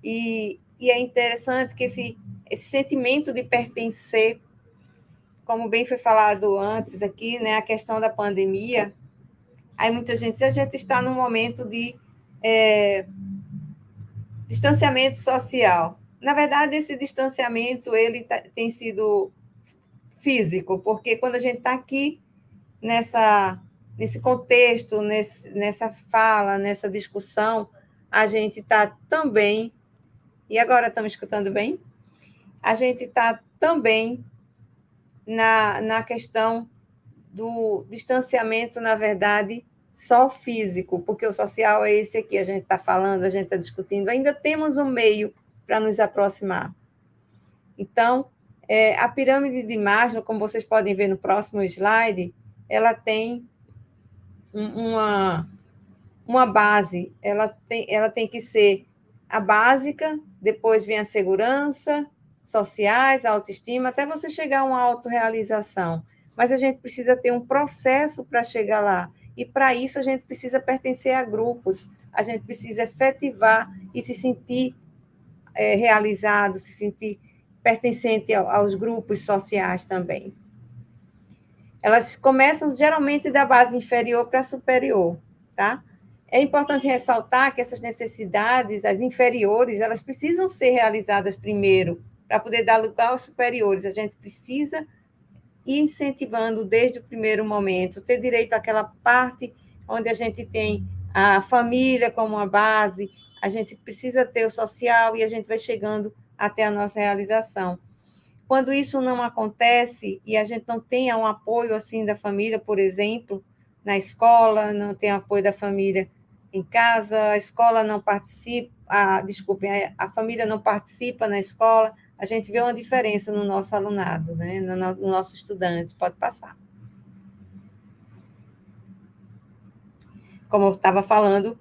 Speaker 6: E é interessante que esse sentimento de pertencer, como bem foi falado antes aqui, né, a questão da pandemia, aí muita gente diz, a gente está num momento de distanciamento social. Na verdade, esse distanciamento ele tem sido físico, porque quando a gente está aqui nesse contexto, nessa fala, nessa discussão, a gente está também, e agora estamos escutando bem? A gente está também na questão do distanciamento, na verdade, só físico, porque o social é esse aqui, a gente está falando, a gente está discutindo, ainda temos um meio para nos aproximar. Então, a pirâmide de Maslow, como vocês podem ver no próximo slide, ela tem uma base, ela tem que ser a básica, depois vem a segurança, sociais, a autoestima, até você chegar a uma autorrealização. Mas a gente precisa ter um processo para chegar lá. E, para isso, a gente precisa pertencer a grupos, a gente precisa efetivar e se sentir realizado, se sentir pertencente aos grupos sociais também. Elas começam, geralmente, da base inferior para superior, tá? É importante ressaltar que essas necessidades, as inferiores, elas precisam ser realizadas primeiro, para poder dar lugar aos superiores. A gente precisa ir incentivando desde o primeiro momento, ter direito àquela parte onde a gente tem a família como uma base, a gente precisa ter o social e a gente vai chegando até a nossa realização. Quando isso não acontece e a gente não tem um apoio assim da família, por exemplo, na escola, não tem apoio da família em casa, a escola não participa, a família não participa na escola, a gente vê uma diferença no nosso alunado, né? No nosso estudante. Pode passar. Como eu estava falando,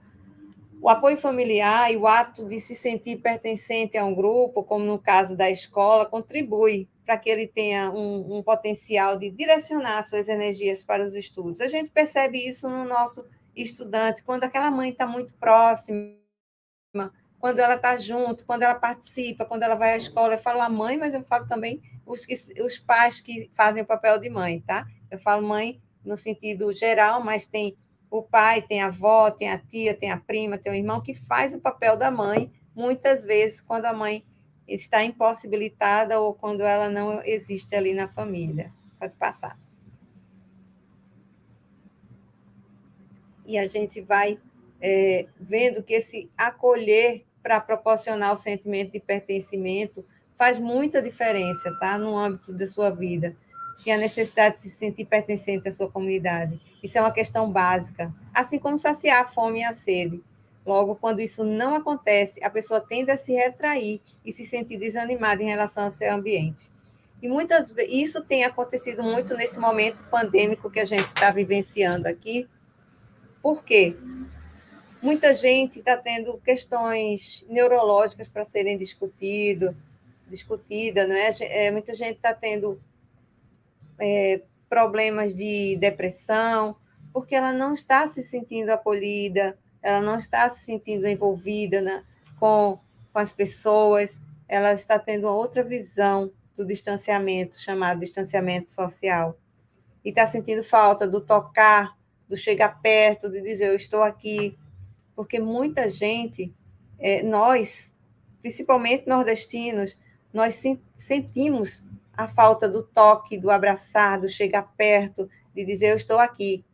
Speaker 6: o apoio familiar e o ato de se sentir pertencente a um grupo, como no caso da escola, contribui para que ele tenha um potencial de direcionar suas energias para os estudos. A gente percebe isso no nosso estudante, quando aquela mãe está muito próxima, quando ela está junto, quando ela participa, quando ela vai à escola. Eu falo a mãe, mas eu falo também os pais que fazem o papel de mãe, tá? Eu falo mãe no sentido geral, mas tem o pai, tem a avó, tem a tia, tem a prima, tem o irmão que faz o papel da mãe, muitas vezes quando a mãe está impossibilitada ou quando ela não existe ali na família. Pode passar. E a gente vai vendo que esse acolher para proporcionar o sentimento de pertencimento faz muita diferença, tá? No âmbito da sua vida. E a necessidade de se sentir pertencente à sua comunidade. Isso é uma questão básica. Assim como saciar a fome e a sede. Logo, quando isso não acontece, a pessoa tende a se retrair e se sentir desanimada em relação ao seu ambiente. E muitas vezes, isso tem acontecido muito nesse momento pandêmico que a gente está vivenciando aqui. Por quê? Muita gente está tendo questões neurológicas para serem discutidas, não é? Muita gente está tendo problemas de depressão, porque ela não está se sentindo acolhida, ela não está se sentindo envolvida com as pessoas, ela está tendo outra visão do distanciamento, chamado distanciamento social, e está sentindo falta do tocar, do chegar perto, de dizer, eu estou aqui, porque muita gente, nós, principalmente nordestinos, nós sentimos a falta do toque, do abraçar, do chegar perto, de dizer, eu estou aqui,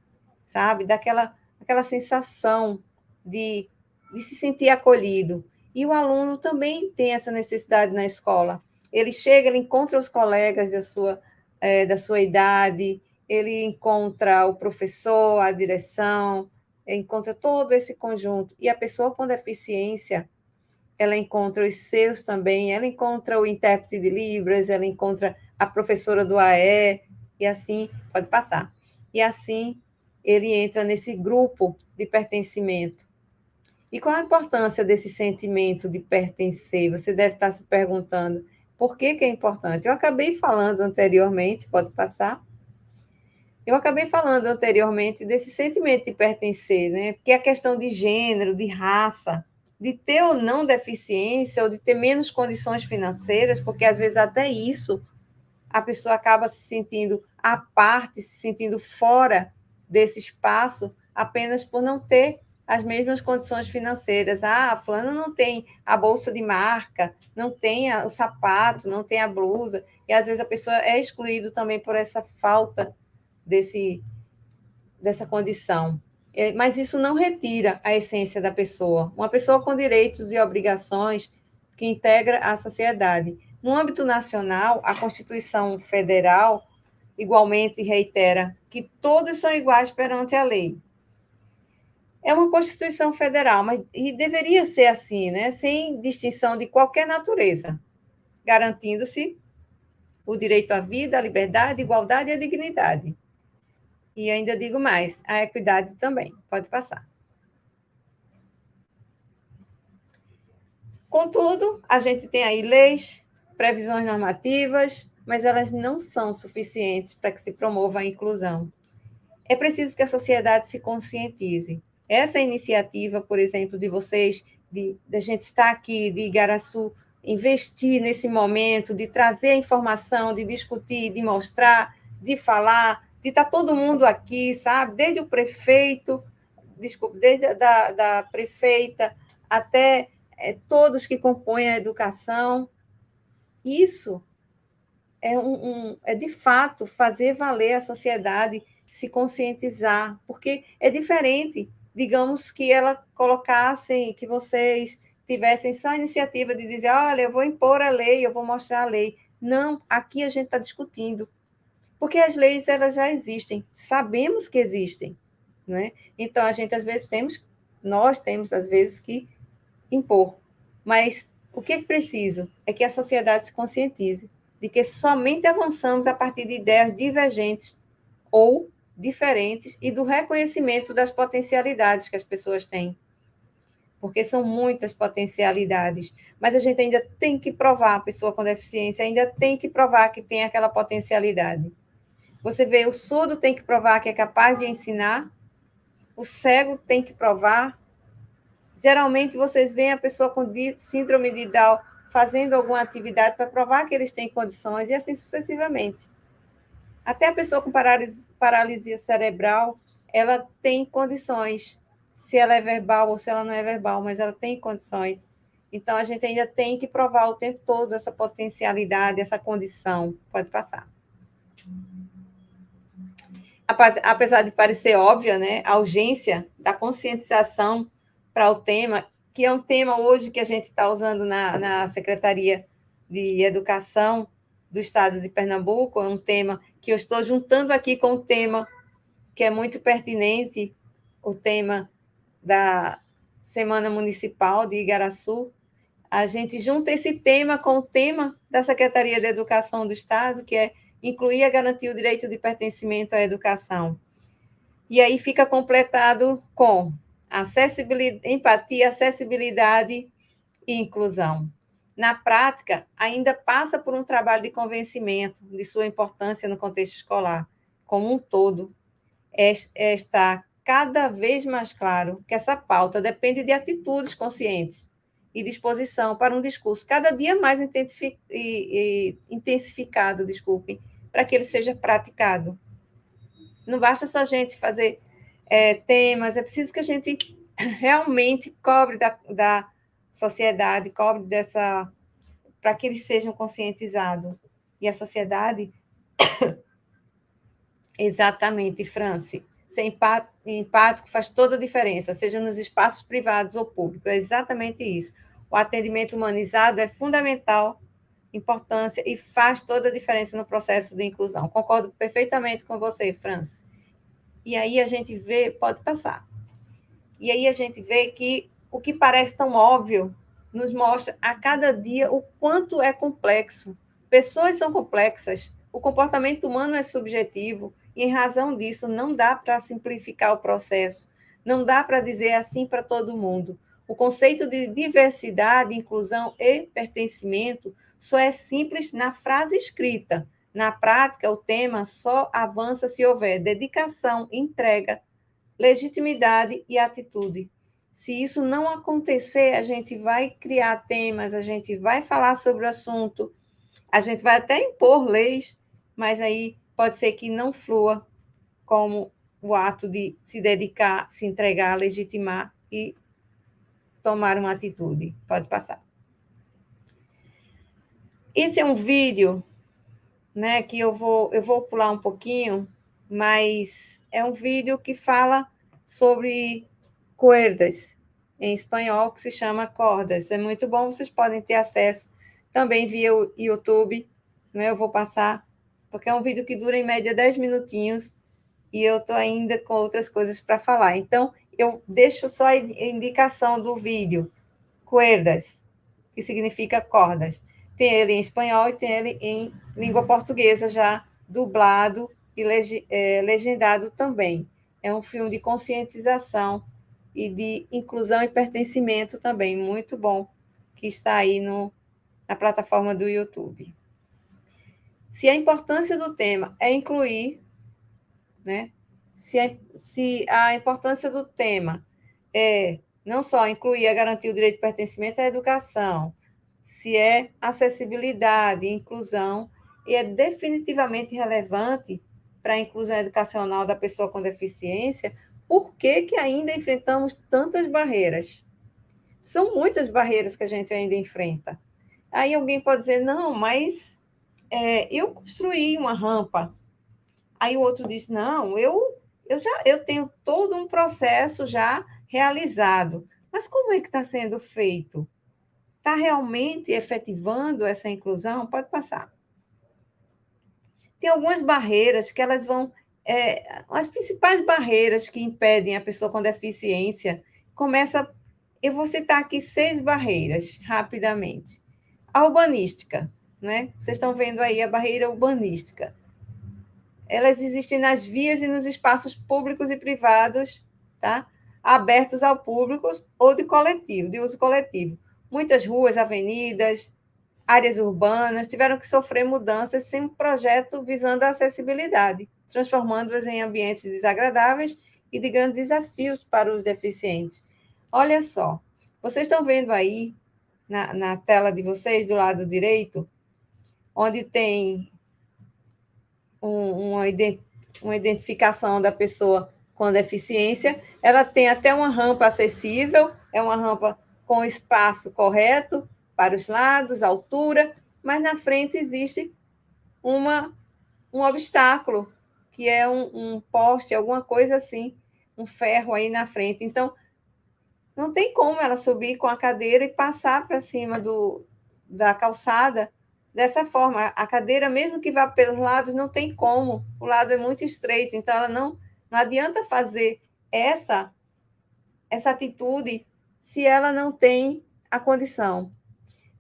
Speaker 6: sabe? Daquela sensação de se sentir acolhido. E o aluno também tem essa necessidade na escola. Ele chega, ele encontra os colegas da sua idade, ele encontra o professor, a direção, encontra todo esse conjunto. E a pessoa com deficiência, ela encontra os seus também, ela encontra o intérprete de Libras, ela encontra a professora do AE, e assim, pode passar. E assim, ele entra nesse grupo de pertencimento. E qual a importância desse sentimento de pertencer? Você deve estar se perguntando, por que é importante? Eu acabei falando anteriormente, pode passar? Eu acabei falando anteriormente desse sentimento de pertencer, né? Porque a questão de gênero, de raça, de ter ou não deficiência, ou de ter menos condições financeiras, porque às vezes até isso a pessoa acaba se sentindo à parte, se sentindo fora desse espaço, apenas por não ter as mesmas condições financeiras. A fulana não tem a bolsa de marca, não tem o sapato, não tem a blusa, e às vezes a pessoa é excluída também por essa falta dessa condição. Mas isso não retira a essência da pessoa. Uma pessoa com direitos e obrigações que integra a sociedade. No âmbito nacional, a Constituição Federal igualmente reitera que todos são iguais perante a lei. É uma Constituição Federal, mas e deveria ser assim, né? Sem distinção de qualquer natureza, garantindo-se o direito à vida, à liberdade, à igualdade e à dignidade. E ainda digo mais, a equidade também. Pode passar. Contudo, a gente tem aí leis, previsões normativas, mas elas não são suficientes para que se promova a inclusão. É preciso que a sociedade se conscientize. Essa iniciativa, por exemplo, de vocês, de a gente estar aqui, de Igaraçu, investir nesse momento, de trazer a informação, de discutir, de mostrar, de falar, de estar todo mundo aqui, sabe? Desde o prefeito, desculpa, desde da prefeita até todos que compõem a educação. Isso é de fato fazer valer a sociedade, se conscientizar, porque é diferente, digamos, que ela colocassem, que vocês tivessem só a iniciativa de dizer, olha, eu vou impor a lei, eu vou mostrar a lei. Não, aqui a gente está discutindo, porque as leis elas já existem, sabemos que existem, não é? Então a gente nós temos às vezes que impor, mas o que é preciso é que a sociedade se conscientize de que somente avançamos a partir de ideias divergentes ou diferentes e do reconhecimento das potencialidades que as pessoas têm. Porque são muitas potencialidades, mas a gente ainda tem que provar, a pessoa com deficiência ainda tem que provar que tem aquela potencialidade. Você vê, o surdo tem que provar que é capaz de ensinar, o cego tem que provar. Geralmente, vocês veem a pessoa com síndrome de Down fazendo alguma atividade para provar que eles têm condições, e assim sucessivamente. Até a pessoa com paralisia cerebral, ela tem condições, se ela é verbal ou se ela não é verbal, mas ela tem condições. Então, a gente ainda tem que provar o tempo todo essa potencialidade, essa condição. Pode passar. Apesar de parecer óbvia, né, a urgência da conscientização para o tema, que é um tema hoje que a gente está usando na Secretaria de Educação do Estado de Pernambuco, é um tema que eu estou juntando aqui com o tema que é muito pertinente, o tema da Semana Municipal de Igaraçu. A gente junta esse tema com o tema da Secretaria de Educação do Estado, que é incluir e garantir o direito de pertencimento à educação. E aí fica completado com empatia, acessibilidade e inclusão. Na prática, ainda passa por um trabalho de convencimento de sua importância no contexto escolar, como um todo. Está cada vez mais claro que essa pauta depende de atitudes conscientes e disposição para um discurso cada dia mais intensificado, para que ele seja praticado. Não basta só a gente fazer temas, é preciso que a gente realmente cobre da sociedade, cobre para que eles sejam conscientizados. E a sociedade, exatamente, Franci, ser empático faz toda a diferença, seja nos espaços privados ou públicos, é exatamente isso. O atendimento humanizado é fundamental, importância, e faz toda a diferença no processo de inclusão. Concordo perfeitamente com você, Franci. E aí a gente vê, pode passar. E aí a gente vê que o que parece tão óbvio nos mostra a cada dia o quanto é complexo. Pessoas são complexas, o comportamento humano é subjetivo, e em razão disso não dá para simplificar o processo, não dá para dizer assim para todo mundo. O conceito de diversidade, inclusão e pertencimento só é simples na frase escrita. Na prática, o tema só avança se houver dedicação, entrega, legitimidade e atitude. Se isso não acontecer, a gente vai criar temas, a gente vai falar sobre o assunto, a gente vai até impor leis, mas aí pode ser que não flua como o ato de se dedicar, se entregar, legitimar e tomar uma atitude. Pode passar. Esse é um vídeo, né, que eu vou pular um pouquinho, mas é um vídeo que fala sobre cuerdas, em espanhol, que se chama cordas. É muito bom, vocês podem ter acesso também via o YouTube, né? Eu vou passar, porque é um vídeo que dura em média 10 minutinhos, e eu estou ainda com outras coisas para falar. Então, eu deixo só a indicação do vídeo, cuerdas, que significa cordas. Tem ele em espanhol e tem ele em língua portuguesa já dublado e legendado também. É um filme de conscientização e de inclusão e pertencimento também, muito bom, que está aí na plataforma do YouTube. Se a importância do tema é incluir, né? Se a importância do tema é não só incluir a garantia do direito de pertencimento à educação, se é acessibilidade, inclusão, e é definitivamente relevante para a inclusão educacional da pessoa com deficiência, por que ainda enfrentamos tantas barreiras? São muitas barreiras que a gente ainda enfrenta. Aí alguém pode dizer, não, mas eu construí uma rampa. Aí o outro diz, não, eu tenho todo um processo já realizado. Mas como é que está sendo feito? Está realmente efetivando essa inclusão? Pode passar. Tem algumas barreiras que elas vão... as principais barreiras que impedem a pessoa com deficiência começa... Eu vou citar aqui 6 barreiras, rapidamente. A urbanística, né? Vocês estão vendo aí a barreira urbanística. Elas existem nas vias e nos espaços públicos e privados, tá? Abertos ao público ou de uso coletivo. Muitas ruas, avenidas, áreas urbanas tiveram que sofrer mudanças sem um projeto visando a acessibilidade, transformando-as em ambientes desagradáveis e de grandes desafios para os deficientes. Olha só, vocês estão vendo aí na tela de vocês, do lado direito, onde tem uma identificação da pessoa com deficiência, ela tem até uma rampa acessível, é uma rampa com espaço correto para os lados, altura, mas na frente existe um obstáculo, que é um poste, alguma coisa assim, um ferro aí na frente. Então, não tem como ela subir com a cadeira e passar para cima da calçada dessa forma. A cadeira, mesmo que vá pelos lados, não tem como. O lado é muito estreito, então ela não adianta fazer essa atitude se ela não tem a condição.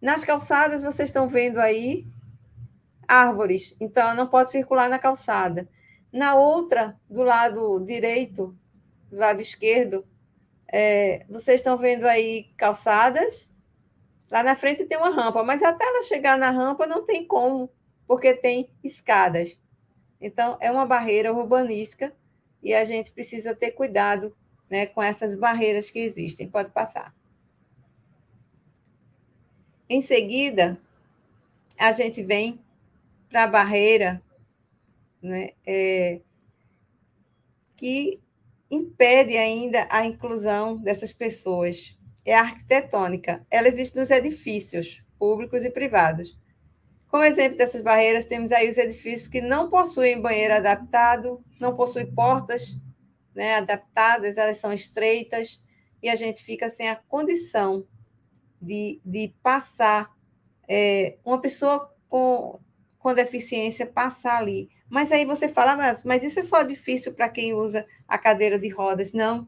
Speaker 6: Nas calçadas, vocês estão vendo aí árvores, então ela não pode circular na calçada. Na outra, do lado direito, do lado esquerdo, vocês estão vendo aí calçadas. Lá na frente tem uma rampa, mas até ela chegar na rampa não tem como, porque tem escadas. Então, é uma barreira urbanística e a gente precisa ter cuidado, né, com essas barreiras que existem. Pode passar. Em seguida, a gente vem para a barreira, né, que impede ainda a inclusão dessas pessoas. É a arquitetônica. Ela existe nos edifícios públicos e privados. Como exemplo dessas barreiras, temos aí os edifícios que não possuem banheiro adaptado, não possuem portas, né, adaptadas, elas são estreitas, e a gente fica sem a condição de passar, uma pessoa com deficiência passar ali. Mas aí você fala, mas isso é só difícil para quem usa a cadeira de rodas. Não,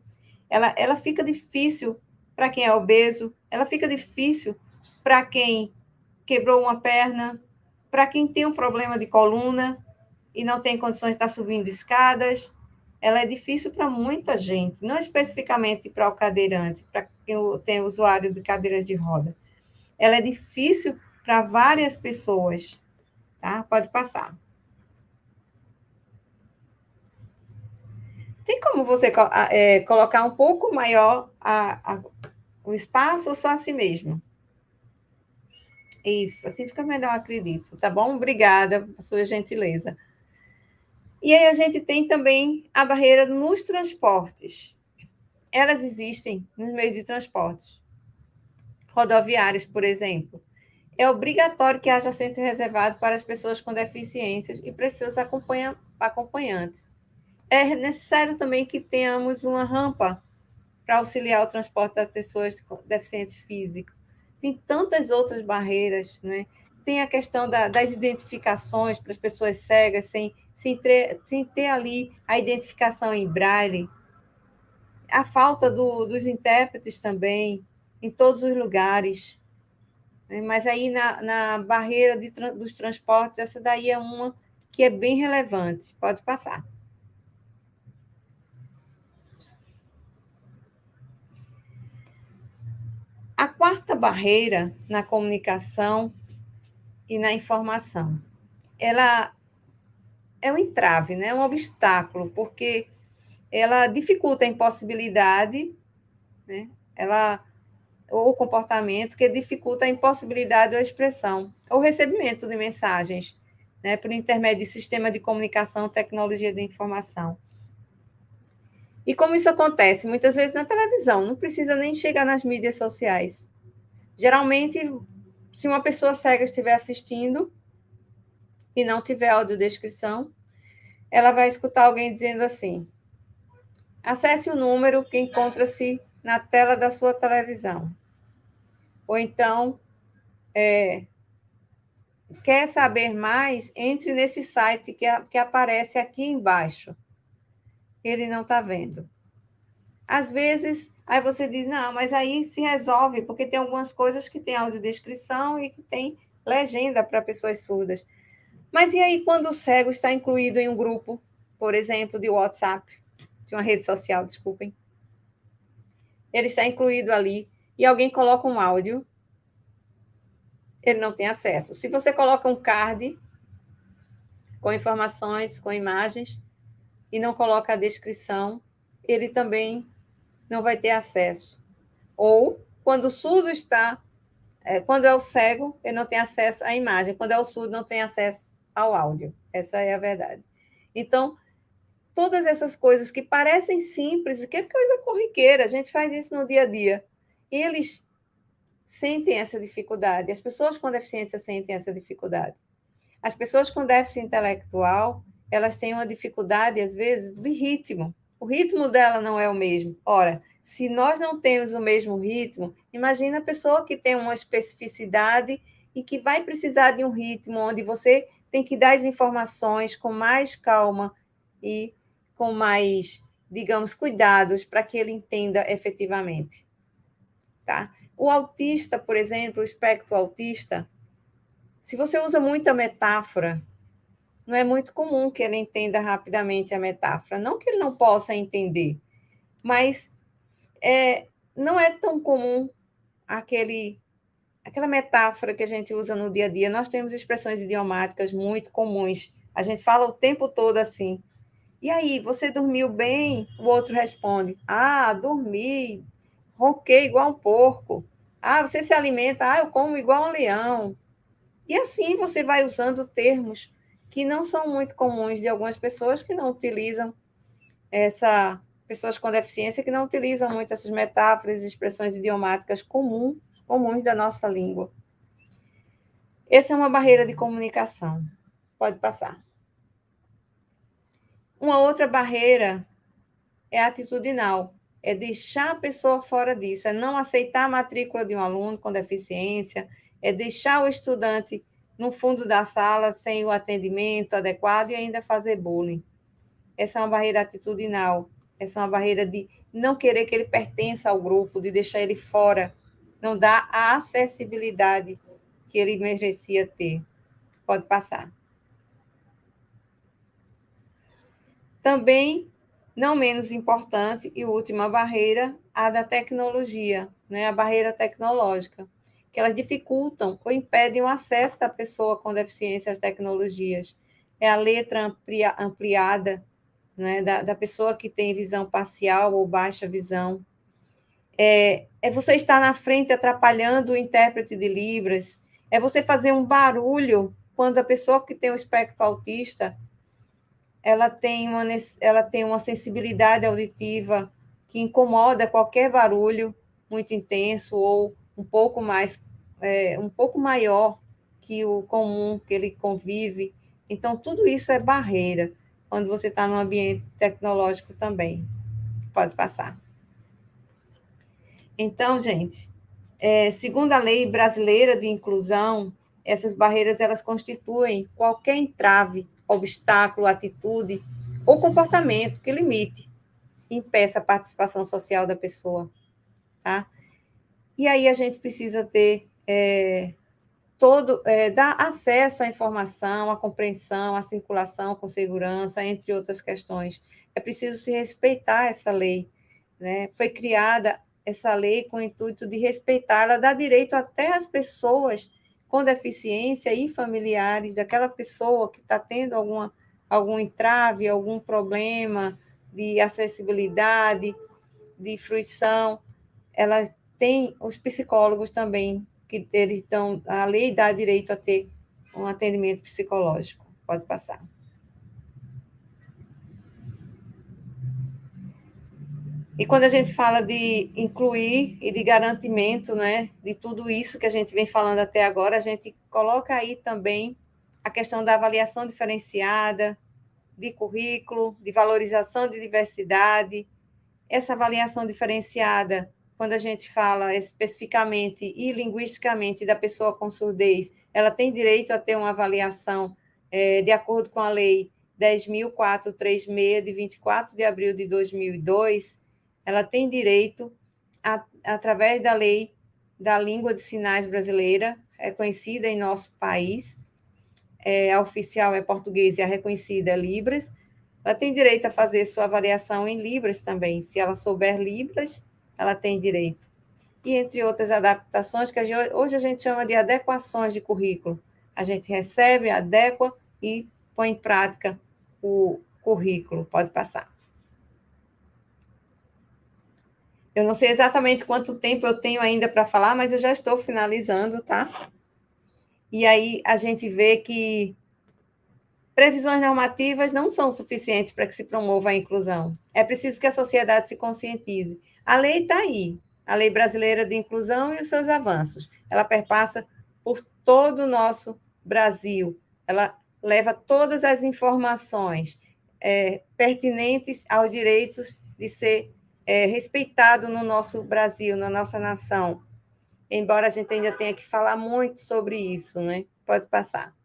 Speaker 6: ela fica difícil para quem é obeso, ela fica difícil para quem quebrou uma perna, para quem tem um problema de coluna e não tem condições de estar subindo escadas. Ela é difícil para muita gente, não especificamente para o cadeirante, para quem tem usuário de cadeiras de roda. Ela é difícil para várias pessoas, tá? Pode passar. Tem como você colocar um pouco maior o espaço ou só assim mesmo? Isso, assim fica melhor, acredito. Tá bom? Obrigada por sua gentileza. E aí a gente tem também a barreira nos transportes. Elas existem nos meios de transportes. Rodoviários, por exemplo. É obrigatório que haja assento reservado para as pessoas com deficiências e para seus acompanhantes. É necessário também que tenhamos uma rampa para auxiliar o transporte das pessoas com deficientes físicos. Tem tantas outras barreiras, né? Tem a questão das identificações para as pessoas cegas, sem ter ali a identificação em braille. a falta dos intérpretes também, em todos os lugares. Mas aí, na barreira dos transportes, essa daí é uma que é bem relevante. Pode passar. A quarta barreira na comunicação e na informação, ela é um entrave, né? Um obstáculo, porque ela dificulta a impossibilidade, né? Ou o comportamento que dificulta a impossibilidade ou a expressão, ou o recebimento de mensagens, né? Por intermédio de sistema de comunicação, tecnologia de informação. E como isso acontece? Muitas vezes na televisão, não precisa nem chegar nas mídias sociais. Geralmente, se uma pessoa cega estiver assistindo e não tiver audiodescrição, ela vai escutar alguém dizendo assim: acesse o número que encontra-se na tela da sua televisão. Ou então, quer saber mais? Entre nesse site que aparece aqui embaixo. Ele não está vendo. Às vezes, aí você diz, não, mas aí se resolve, porque tem algumas coisas que tem audiodescrição e que tem legenda para pessoas surdas. Mas e aí quando o cego está incluído em um grupo, por exemplo, de WhatsApp, de uma rede social, desculpem. Ele está incluído ali e alguém coloca um áudio, ele não tem acesso. Se você coloca um card com informações, com imagens, e não coloca a descrição, ele também não vai ter acesso. Ou, quando o surdo está... quando é o cego, ele não tem acesso à imagem. Quando é o surdo, não tem acesso ao áudio. Essa é a verdade. Então, todas essas coisas que parecem simples, que é coisa corriqueira, a gente faz isso no dia a dia. Eles sentem essa dificuldade. As pessoas com deficiência sentem essa dificuldade. As pessoas com déficit intelectual, elas têm uma dificuldade, às vezes, de ritmo. O ritmo dela não é o mesmo. Ora, se nós não temos o mesmo ritmo, imagina a pessoa que tem uma especificidade e que vai precisar de um ritmo onde você tem que dar as informações com mais calma e com mais, digamos, cuidados para que ele entenda efetivamente. Tá? O autista, por exemplo, o espectro autista, se você usa muita metáfora, não é muito comum que ele entenda rapidamente a metáfora. Não que ele não possa entender, mas não é tão comum aquela metáfora que a gente usa no dia a dia. Nós temos expressões idiomáticas muito comuns. A gente fala o tempo todo assim. E aí, você dormiu bem? O outro responde: ah, dormi, ronquei igual um porco. Ah, você se alimenta? Ah, eu como igual um leão. E assim você vai usando termos que não são muito comuns de algumas pessoas que não utilizam pessoas com deficiência que não utilizam muito essas metáforas e expressões idiomáticas comuns da nossa língua. Essa é uma barreira de comunicação. Pode passar. Uma outra barreira é atitudinal, é deixar a pessoa fora disso, é não aceitar a matrícula de um aluno com deficiência, é deixar o estudante no fundo da sala sem o atendimento adequado e ainda fazer bullying. Essa é uma barreira atitudinal, essa é uma barreira de não querer que ele pertença ao grupo, de deixar ele fora, não dar a acessibilidade que ele merecia ter. Pode passar. Também, não menos importante, e última barreira, a da tecnologia, né? A barreira tecnológica, que elas dificultam ou impedem o acesso da pessoa com deficiência às tecnologias. É a letra ampliada, né? da pessoa que tem visão parcial ou baixa visão. É você estar na frente atrapalhando o intérprete de Libras, é você fazer um barulho quando a pessoa que tem o espectro autista ela tem uma sensibilidade auditiva que incomoda qualquer barulho muito intenso ou um pouco maior que o comum que ele convive. Então, tudo isso é barreira quando você está num ambiente tecnológico também. Pode passar. Então, gente, segundo a lei brasileira de inclusão, essas barreiras elas constituem qualquer entrave, obstáculo, atitude ou comportamento que limite impeça a participação social da pessoa, tá? E aí a gente precisa ter dar acesso à informação, à compreensão, à circulação com segurança, entre outras questões. É preciso se respeitar essa lei, né? Foi criada essa lei com o intuito de respeitar, ela dá direito até às pessoas com deficiência e familiares daquela pessoa que está tendo algum entrave, algum problema de acessibilidade, de fruição. Ela tem os psicólogos também, que eles dão, a lei dá direito a ter um atendimento psicológico. Pode passar. E quando a gente fala de incluir e de garantimento, né, de tudo isso que a gente vem falando até agora, a gente coloca aí também a questão da avaliação diferenciada, de currículo, de valorização de diversidade. Essa avaliação diferenciada, quando a gente fala especificamente e linguisticamente da pessoa com surdez, ela tem direito a ter uma avaliação de acordo com a Lei 10.436, de 24 de abril de 2002, ela tem direito, através da Lei da Língua de Sinais Brasileira, reconhecida em nosso país, a oficial é português e a reconhecida é Libras, ela tem direito a fazer sua avaliação em Libras também. Se ela souber Libras, ela tem direito. E entre outras adaptações, que hoje a gente chama de adequações de currículo. A gente recebe, adequa e põe em prática o currículo. Pode passar. Eu não sei exatamente quanto tempo eu tenho ainda para falar, mas eu já estou finalizando, tá? E aí a gente vê que previsões normativas não são suficientes para que se promova a inclusão. É preciso que a sociedade se conscientize. A lei está aí, a Lei Brasileira de Inclusão e os seus avanços. Ela perpassa por todo o nosso Brasil. Ela leva todas as informações pertinentes aos direitos de ser respeitado no nosso Brasil, na nossa nação. Embora a gente ainda tenha que falar muito sobre isso, né? Pode passar.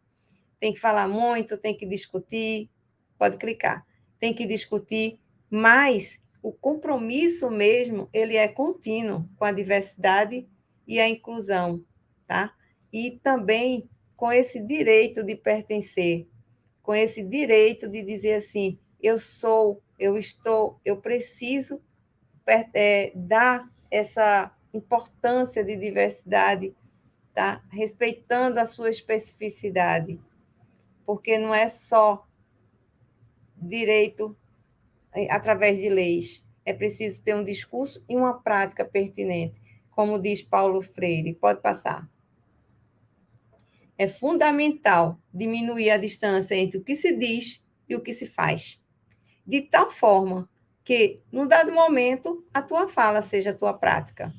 Speaker 6: Tem que falar muito, tem que discutir, pode clicar. Tem que discutir, mas o compromisso mesmo, ele é contínuo com a diversidade e a inclusão, tá? E também com esse direito de pertencer, com esse direito de dizer assim, eu sou, eu estou, eu preciso dar essa importância de diversidade, tá? Respeitando a sua especificidade, porque não é só direito através de leis, é preciso ter um discurso e uma prática pertinente, como diz Paulo Freire. Pode passar. É fundamental diminuir a distância entre o que se diz e o que se faz, de tal forma que, num dado momento, a tua fala seja a tua prática.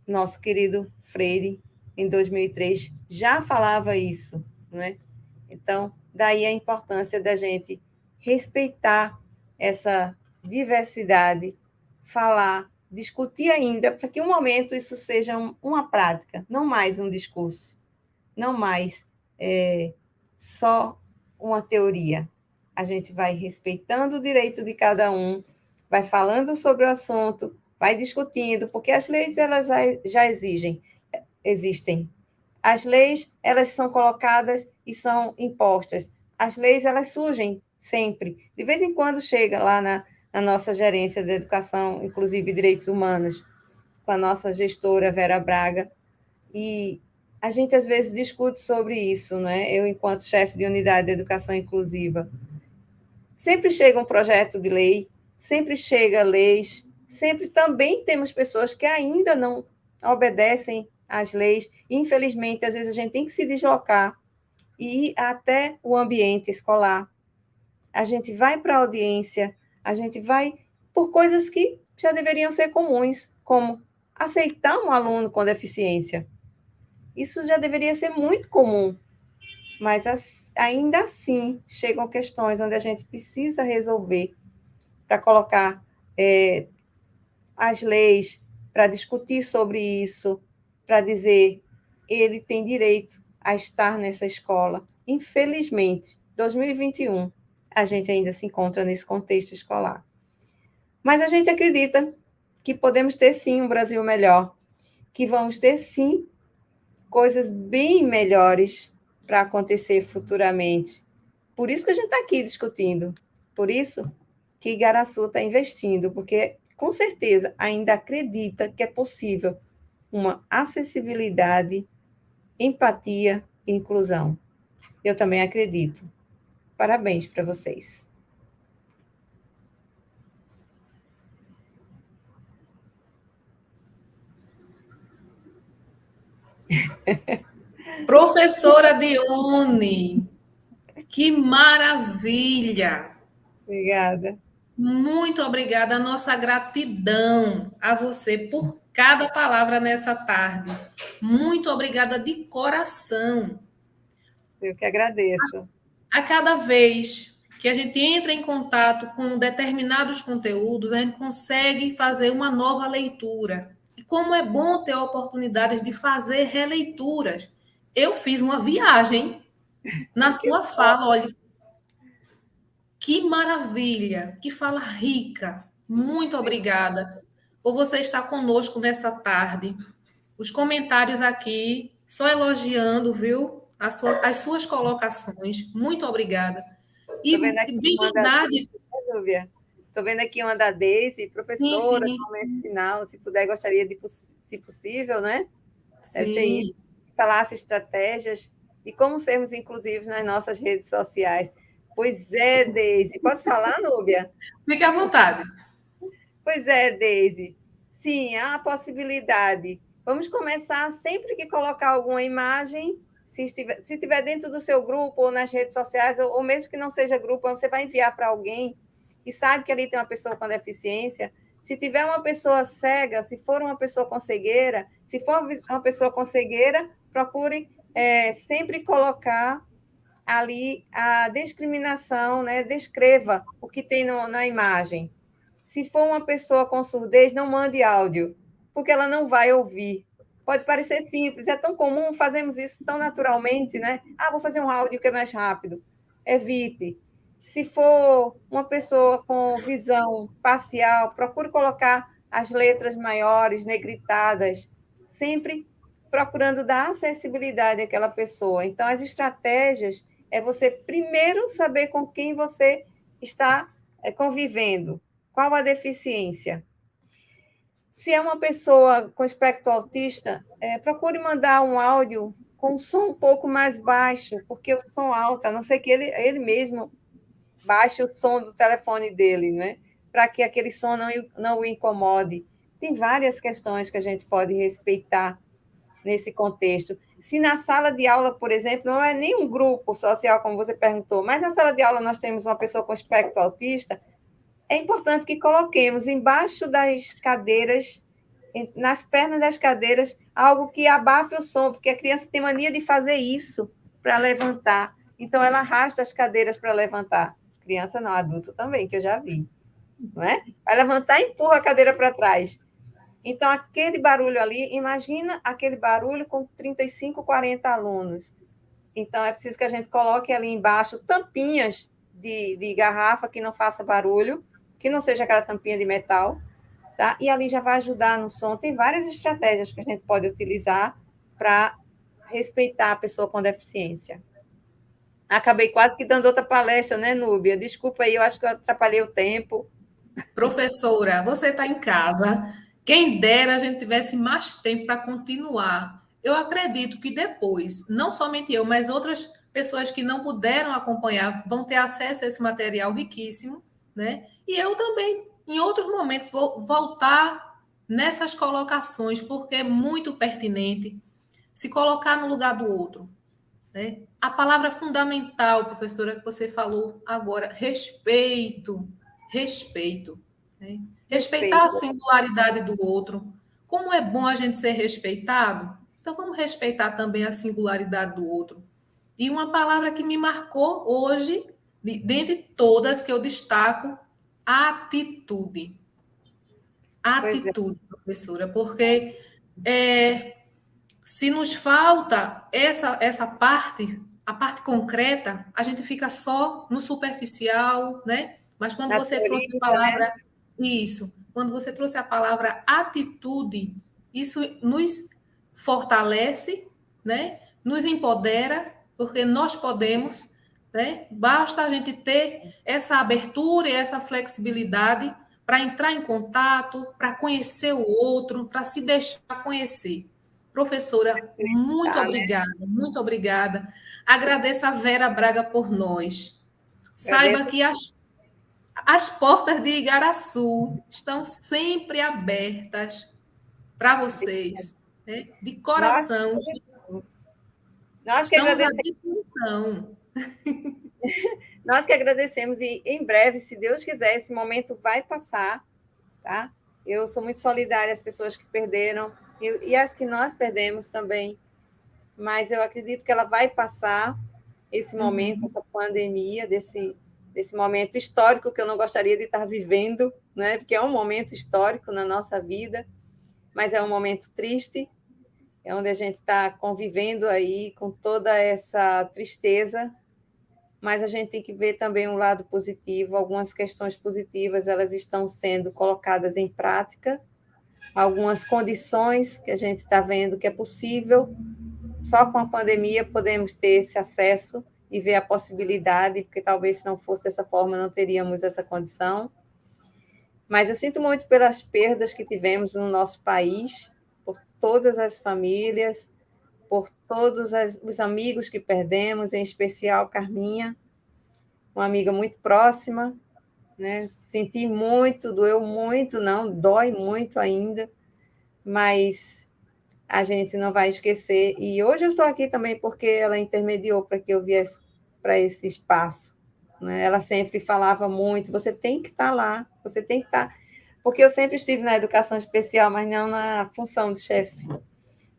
Speaker 6: Nosso querido Freire, em 2003, já falava isso, né? Então, daí a importância da gente respeitar essa diversidade, falar, discutir ainda, para que um momento isso seja uma prática, não mais um discurso, não mais só uma teoria. A gente vai respeitando o direito de cada um, vai falando sobre o assunto, vai discutindo, porque as leis elas já existem. As leis, elas são colocadas e são impostas. As leis, elas surgem sempre. De vez em quando chega lá na nossa gerência de educação, inclusive direitos humanos, com a nossa gestora Vera Braga, e a gente às vezes discute sobre isso, né? Eu, enquanto chefe de unidade de educação inclusiva, sempre chega um projeto de lei, sempre chega leis, sempre também temos pessoas que ainda não obedecem às leis, e, infelizmente, às vezes a gente tem que se deslocar e ir até o ambiente escolar. A gente vai para a audiência, a gente vai por coisas que já deveriam ser comuns, como aceitar um aluno com deficiência. Isso já deveria ser muito comum, mas ainda assim chegam questões onde a gente precisa resolver para colocar as leis, para discutir sobre isso, para dizer ele tem direito a estar nessa escola. Infelizmente, 2021, a gente ainda se encontra nesse contexto escolar. Mas a gente acredita que podemos ter, sim, um Brasil melhor, que vamos ter, sim, coisas bem melhores para acontecer futuramente. Por isso que a gente está aqui discutindo. Por isso que Igaraçu está investindo, porque, com certeza, ainda acredita que é possível uma acessibilidade, empatia e inclusão. Eu também acredito. Parabéns para vocês.
Speaker 1: Professora Dione, que maravilha!
Speaker 6: Obrigada.
Speaker 1: Muito obrigada, a nossa gratidão a você por cada palavra nessa tarde. Muito obrigada de coração.
Speaker 6: Eu que agradeço.
Speaker 1: A cada vez que a gente entra em contato com determinados conteúdos, a gente consegue fazer uma nova leitura. E como é bom ter oportunidades de fazer releituras. Eu fiz uma viagem na sua fala, olha, que maravilha, que fala rica. Muito obrigada por você estar conosco nessa tarde. Os comentários aqui, só elogiando, viu? As suas colocações. Muito obrigada. E
Speaker 6: Estou vendo aqui
Speaker 1: bem
Speaker 6: uma da
Speaker 1: verdade.
Speaker 6: Estou vendo aqui uma da Deise, professora,
Speaker 1: Sim,
Speaker 6: no momento final, se puder, gostaria de, se possível, né? Deve ser
Speaker 1: sim.
Speaker 6: isso. Falasse estratégias e como sermos inclusivos nas nossas redes sociais. Pois é, Deise. Posso falar, Núbia?
Speaker 1: Fique à vontade.
Speaker 6: Pois é, Deise. Sim, há a possibilidade. Vamos começar sempre que colocar alguma imagem, se estiver dentro do seu grupo ou nas redes sociais, ou mesmo que não seja grupo, você vai enviar para alguém e sabe que ali tem uma pessoa com deficiência. Se tiver uma pessoa cega, se for uma pessoa com cegueira, se for uma pessoa com cegueira, procure sempre colocar ali a discriminação, né? Descreva o que tem na imagem. Se for uma pessoa com surdez, não mande áudio, porque ela não vai ouvir. Pode parecer simples, é tão comum, fazemos isso tão naturalmente, né? Ah, vou fazer um áudio que é mais rápido. Evite. Se for uma pessoa com visão parcial, procure colocar as letras maiores, negritadas, sempre procurando dar acessibilidade àquela pessoa. Então, as estratégias é você primeiro saber com quem você está convivendo, qual a deficiência. Se é uma pessoa com espectro autista, procure mandar um áudio com som um pouco mais baixo, porque o som alto, a não ser que ele mesmo baixe o som do telefone dele, né? Para que aquele som não o incomode. Tem várias questões que a gente pode respeitar nesse contexto. Se na sala de aula, por exemplo, não é nem um grupo social, como você perguntou, mas na sala de aula nós temos uma pessoa com espectro autista, é importante que coloquemos embaixo das cadeiras, nas pernas das cadeiras, algo que abafe o som, porque a criança tem mania de fazer isso para levantar. Então, ela arrasta as cadeiras para levantar. Criança não, adulto também, que eu já vi. Não é? Vai levantar e empurra a cadeira para trás. Então, aquele barulho ali, imagina aquele barulho com 35, 40 alunos. Então, é preciso que a gente coloque ali embaixo tampinhas de garrafa que não faça barulho, que não seja aquela tampinha de metal, tá? E ali já vai ajudar no som. Tem várias estratégias que a gente pode utilizar para respeitar a pessoa com deficiência. Acabei quase que dando outra palestra, né, Núbia? Desculpa aí, eu acho que eu atrapalhei o tempo.
Speaker 1: Professora, você está em casa. Quem dera a gente tivesse mais tempo para continuar. Eu acredito que depois, não somente eu, mas outras pessoas que não puderam acompanhar vão ter acesso a esse material riquíssimo, né? E eu também, em outros momentos, vou voltar nessas colocações, porque é muito pertinente se colocar no lugar do outro, né? A palavra fundamental, professora, que você falou agora, respeito. Respeito. Né? Respeitar a singularidade do outro. Como é bom a gente ser respeitado, então vamos respeitar também a singularidade do outro. E uma palavra que me marcou hoje, dentre todas que eu destaco, atitude. Atitude, professora, porque se nos falta essa parte, a parte concreta, a gente fica só no superficial, né? Mas quando você trouxe a palavra Isso. Quando você trouxe a palavra atitude, isso nos fortalece, né? Nos empodera, porque nós podemos, né? Basta a gente ter essa abertura e essa flexibilidade para entrar em contato, para conhecer o outro, para se deixar conhecer. Professora, muito
Speaker 6: Tá, né?
Speaker 1: obrigada, muito obrigada. Agradeço a Vera Braga por nós. Saiba
Speaker 6: Agradeço.
Speaker 1: que as portas de Igaraçu estão sempre abertas para vocês, né? De
Speaker 6: Nós,
Speaker 1: coração,
Speaker 6: nós que
Speaker 1: estamos à
Speaker 6: agradecemos.
Speaker 1: disposição.
Speaker 6: Nós que agradecemos e em breve, se Deus quiser, esse momento vai passar, tá? Eu sou muito solidária às pessoas que perderam e às que nós perdemos também, mas eu acredito que ela vai passar esse momento, essa pandemia, desse momento histórico que eu não gostaria de estar vivendo, né? Porque é um momento histórico na nossa vida, mas é um momento triste, é onde a gente está convivendo aí com toda essa tristeza, mas a gente tem que ver também um lado positivo, algumas questões positivas, elas estão sendo colocadas em prática, algumas condições que a gente está vendo que é possível, só com a pandemia podemos ter esse acesso e ver a possibilidade, porque talvez se não fosse dessa forma não teríamos essa condição. Mas eu sinto muito pelas perdas que tivemos no nosso país, por todas as famílias, por todos os amigos que perdemos, em especial Carminha, uma amiga muito próxima, né? Senti muito, doeu muito, não, dói muito ainda, mas a gente não vai esquecer. E hoje eu estou aqui também porque ela intermediou para que eu viesse para esse espaço, né? Ela sempre falava muito, você tem que estar lá, você tem que estar... Porque eu sempre estive na educação especial, mas não na função de chefe.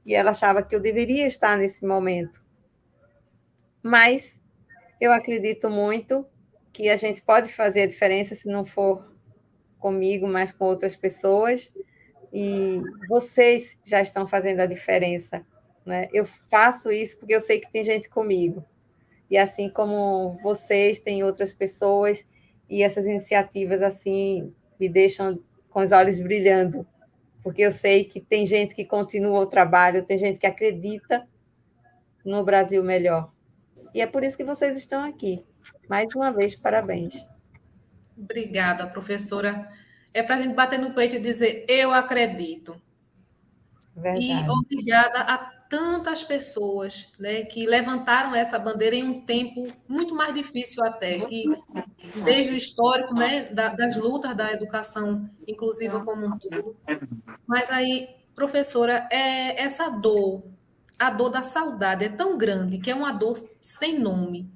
Speaker 6: E ela achava que eu deveria estar nesse momento. Mas eu acredito muito que a gente pode fazer a diferença se não for comigo, mas com outras pessoas. E vocês já estão fazendo a diferença, né? Eu faço isso porque eu sei que tem gente comigo. E assim como vocês, tem outras pessoas, e essas iniciativas assim me deixam com os olhos brilhando, porque eu sei que tem gente que continua o trabalho, tem gente que acredita no Brasil melhor. E é por isso que vocês estão aqui. Mais uma vez, parabéns.
Speaker 1: Obrigada, professora. É para a gente bater no peito e dizer, eu acredito. E
Speaker 6: Verdade.
Speaker 1: obrigada a tantas pessoas, né, que levantaram essa bandeira em um tempo muito mais difícil até, que desde o histórico, né, das lutas da educação inclusiva como um todo. Mas aí, professora, essa dor, a dor da saudade é tão grande que é uma dor sem nome.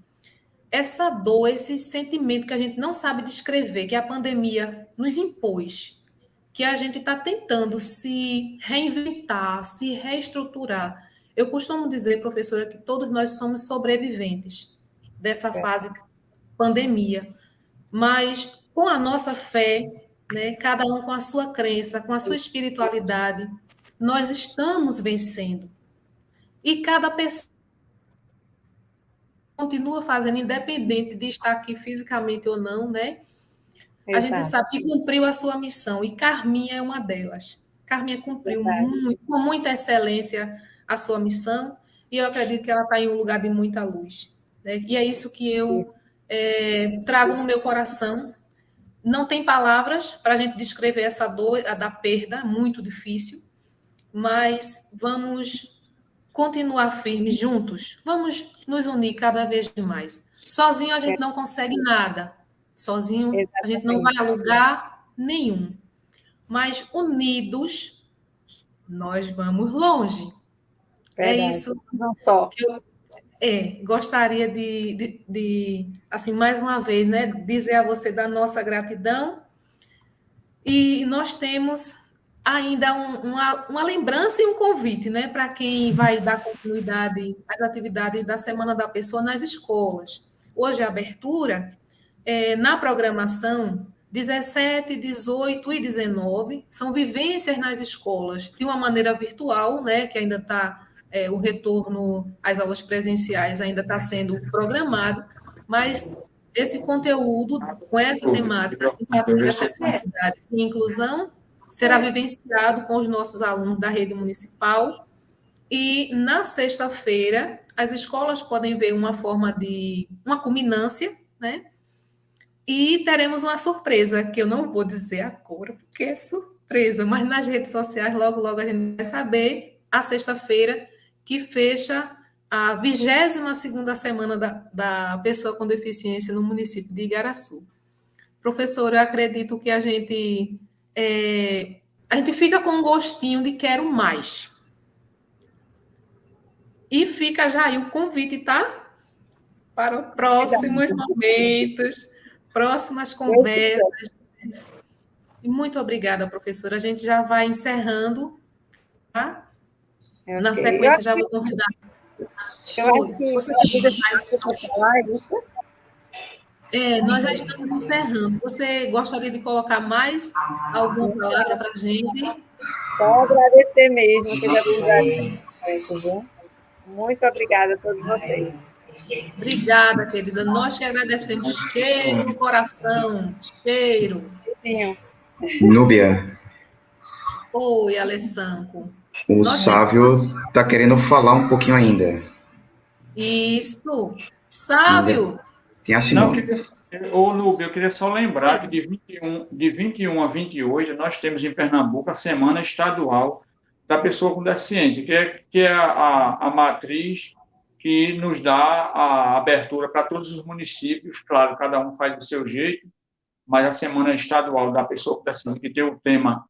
Speaker 1: Essa dor, esse sentimento que a gente não sabe descrever, que a pandemia nos impôs, que a gente está tentando se reinventar, se reestruturar. Eu costumo dizer, professora, que todos nós somos sobreviventes dessa fase pandemia, mas com a nossa fé, né, cada um com a sua crença, com a sua espiritualidade, nós estamos vencendo. E cada pessoa continua fazendo, independente de estar aqui fisicamente ou não, né? A gente
Speaker 6: Exato.
Speaker 1: sabe que cumpriu a sua missão, e Carminha é uma delas. Carminha cumpriu com muita excelência a sua missão, e eu acredito que ela está em um lugar de muita luz, né? E é isso que eu trago no meu coração. Não tem palavras para a gente descrever essa dor, a da perda, muito difícil, mas vamos continuar firmes juntos, vamos nos unir cada vez mais. Sozinho a gente não consegue nada, sozinho a gente não vai a lugar nenhum, mas unidos nós vamos longe.
Speaker 6: Verdade.
Speaker 1: É isso
Speaker 6: Não só.
Speaker 1: que eu gostaria de, assim, mais uma vez, né, dizer a você da nossa gratidão. E nós temos ainda uma lembrança e um convite, né, para quem vai dar continuidade às atividades da Semana da Pessoa nas escolas. Hoje, a abertura, na programação, 17, 18 e 19, são vivências nas escolas, de uma maneira virtual, né, que ainda está, o retorno às aulas presenciais ainda está sendo programado, mas esse conteúdo com essa temática, empatia, acessibilidade e inclusão, será vivenciado com os nossos alunos da rede municipal. E na sexta-feira, as escolas podem ver uma forma de uma culminância, né? E teremos uma surpresa, que eu não vou dizer agora, porque é surpresa, mas nas redes sociais, logo, logo a gente vai saber, a sexta-feira, que fecha a 22ª semana da pessoa com deficiência no município de Igaraçu. Professor, eu acredito que a gente fica com um gostinho de quero mais. E fica já aí o convite, tá? Para os próximos momentos, próximas conversas. E muito obrigada, professora. A gente já vai encerrando, tá? Okay. Na sequência, já vou convidar. Você quer dizer mais? Nós já estamos encerrando. Você gostaria de colocar mais alguma palavra para a gente?
Speaker 6: Só agradecer mesmo pela oportunidade. Muito obrigada a todos vocês.
Speaker 1: Obrigada, querida. Nós te agradecemos. Cheiro no coração. Cheiro.
Speaker 6: Beijinho.
Speaker 7: Núbia.
Speaker 1: Oi, Alessandro.
Speaker 7: O Sávio está querendo falar um pouquinho ainda.
Speaker 1: Isso. Sávio.
Speaker 7: Tem a Simone.
Speaker 3: Núbia, eu queria só lembrar que de 21 a 28 nós temos em Pernambuco a Semana Estadual da Pessoa com Deficiência, que é a matriz que nos dá a abertura para todos os municípios. Claro, cada um faz do seu jeito, mas a Semana Estadual da Pessoa com Deficiência, que tem o tema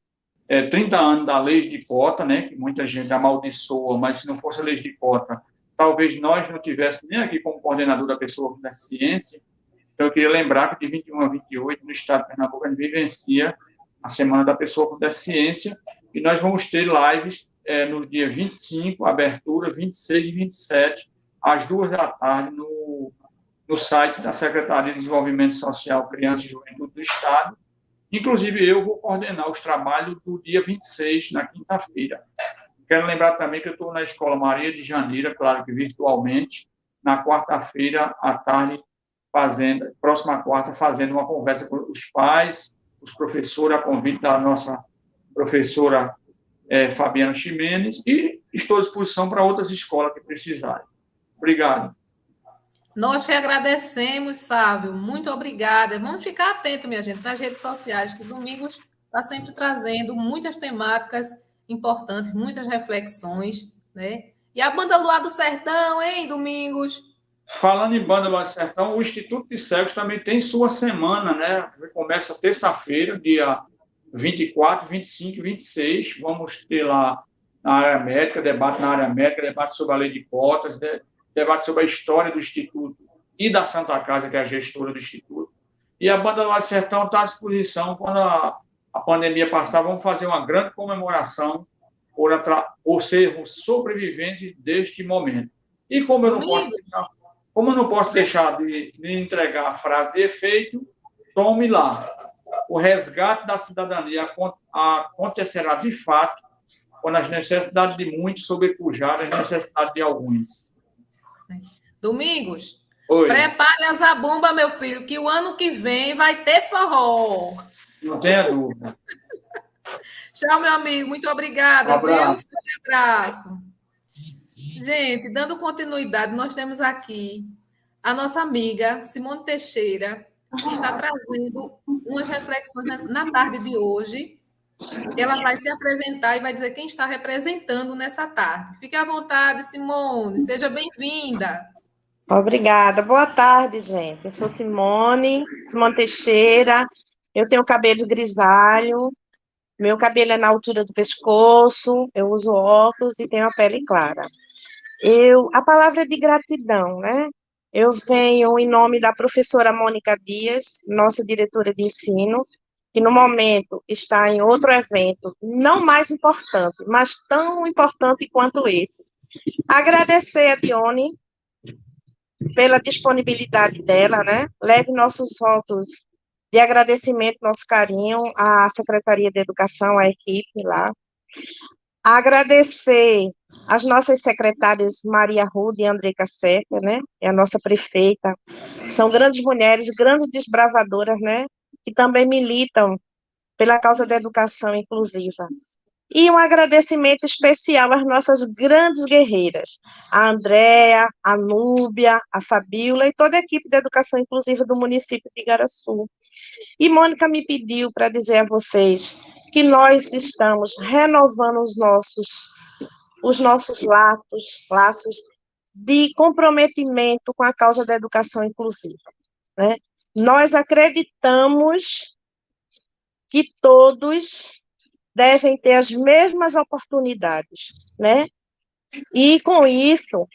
Speaker 3: 30 anos da lei de cota, né, que muita gente amaldiçoa, mas se não fosse a lei de cota, talvez nós não tivéssemos nem aqui como coordenador da Pessoa com Deficiência. Então, eu queria lembrar que de 21 a 28, no estado de Pernambuco, a gente vivencia a Semana da Pessoa com Deficiência, e nós vamos ter lives no dia 25, abertura, 26 e 27, às 2 da tarde, no site da Secretaria de Desenvolvimento Social, Criança e Juventude do Estado. Inclusive, eu vou coordenar os trabalhos do dia 26, na quinta-feira. Quero lembrar também que eu estou na Escola Maria de Janeiro, claro que virtualmente, na quarta-feira, à tarde, próxima quarta, fazendo uma conversa com os pais, os professores, a convite da nossa professora Fabiana Ximenes, e estou à disposição para outras escolas que precisarem. Obrigado.
Speaker 1: Nós te agradecemos, Sávio. Muito obrigada. Vamos ficar atentos, minha gente, nas redes sociais, que Domingos está sempre trazendo muitas temáticas importantes, muitas reflexões, né? E a Banda Luar do Sertão, hein, Domingos?
Speaker 3: Falando em Banda Luar do Sertão, o Instituto de Cegos também tem sua semana, né? Começa terça-feira, dia 24, 25 e 26. Vamos ter lá na área médica, debate na área médica, debate sobre a lei de cotas, debate sobre a história do Instituto e da Santa Casa, que é a gestora do Instituto. E a Banda Luar do Sertão está à disposição. Quando a pandemia passar, vamos fazer uma grande comemoração por sermos sobreviventes deste momento. E como eu não posso deixar de entregar a frase de efeito, tome lá. O resgate da cidadania acontecerá de fato quando as necessidades de muitos sobrepujarem as necessidades de alguns.
Speaker 1: Domingos,
Speaker 3: Oi.
Speaker 1: Prepare a zabumba, meu filho, que o ano que vem vai ter forró.
Speaker 3: Não tenha dúvida.
Speaker 1: Tchau, meu amigo. Muito obrigada.
Speaker 3: Um abraço.
Speaker 1: Viu? Um abraço. Gente, dando continuidade, nós temos aqui a nossa amiga Simone Teixeira, que está trazendo umas reflexões na tarde de hoje. Ela vai se apresentar e vai dizer quem está representando nessa tarde. Fique à vontade, Simone. Seja bem-vinda.
Speaker 8: Obrigada. Boa tarde, gente. Eu sou Simone Teixeira. Eu tenho cabelo grisalho. Meu cabelo é na altura do pescoço. Eu uso óculos e tenho a pele clara. A palavra é de gratidão, né? Eu venho em nome da professora Mônica Dias, nossa diretora de ensino, que no momento está em outro evento, não mais importante, mas tão importante quanto esse. Agradecer a Dione pela disponibilidade dela, né? Leve nossos votos de agradecimento, nosso carinho à Secretaria de Educação, à equipe lá. Agradecer as nossas secretárias Maria Ruda e Andreca Seca, né? É a nossa prefeita. São grandes mulheres, grandes desbravadoras, né? Que também militam pela causa da educação inclusiva. E um agradecimento especial às nossas grandes guerreiras, a Andréa, a Núbia, a Fabíola e toda a equipe de educação inclusiva do município de Igaraçu. E Mônica me pediu para dizer a vocês que nós estamos renovando os nossos laços de comprometimento com a causa da educação inclusiva, né? Nós acreditamos que todos devem ter as mesmas oportunidades, né? E com isso,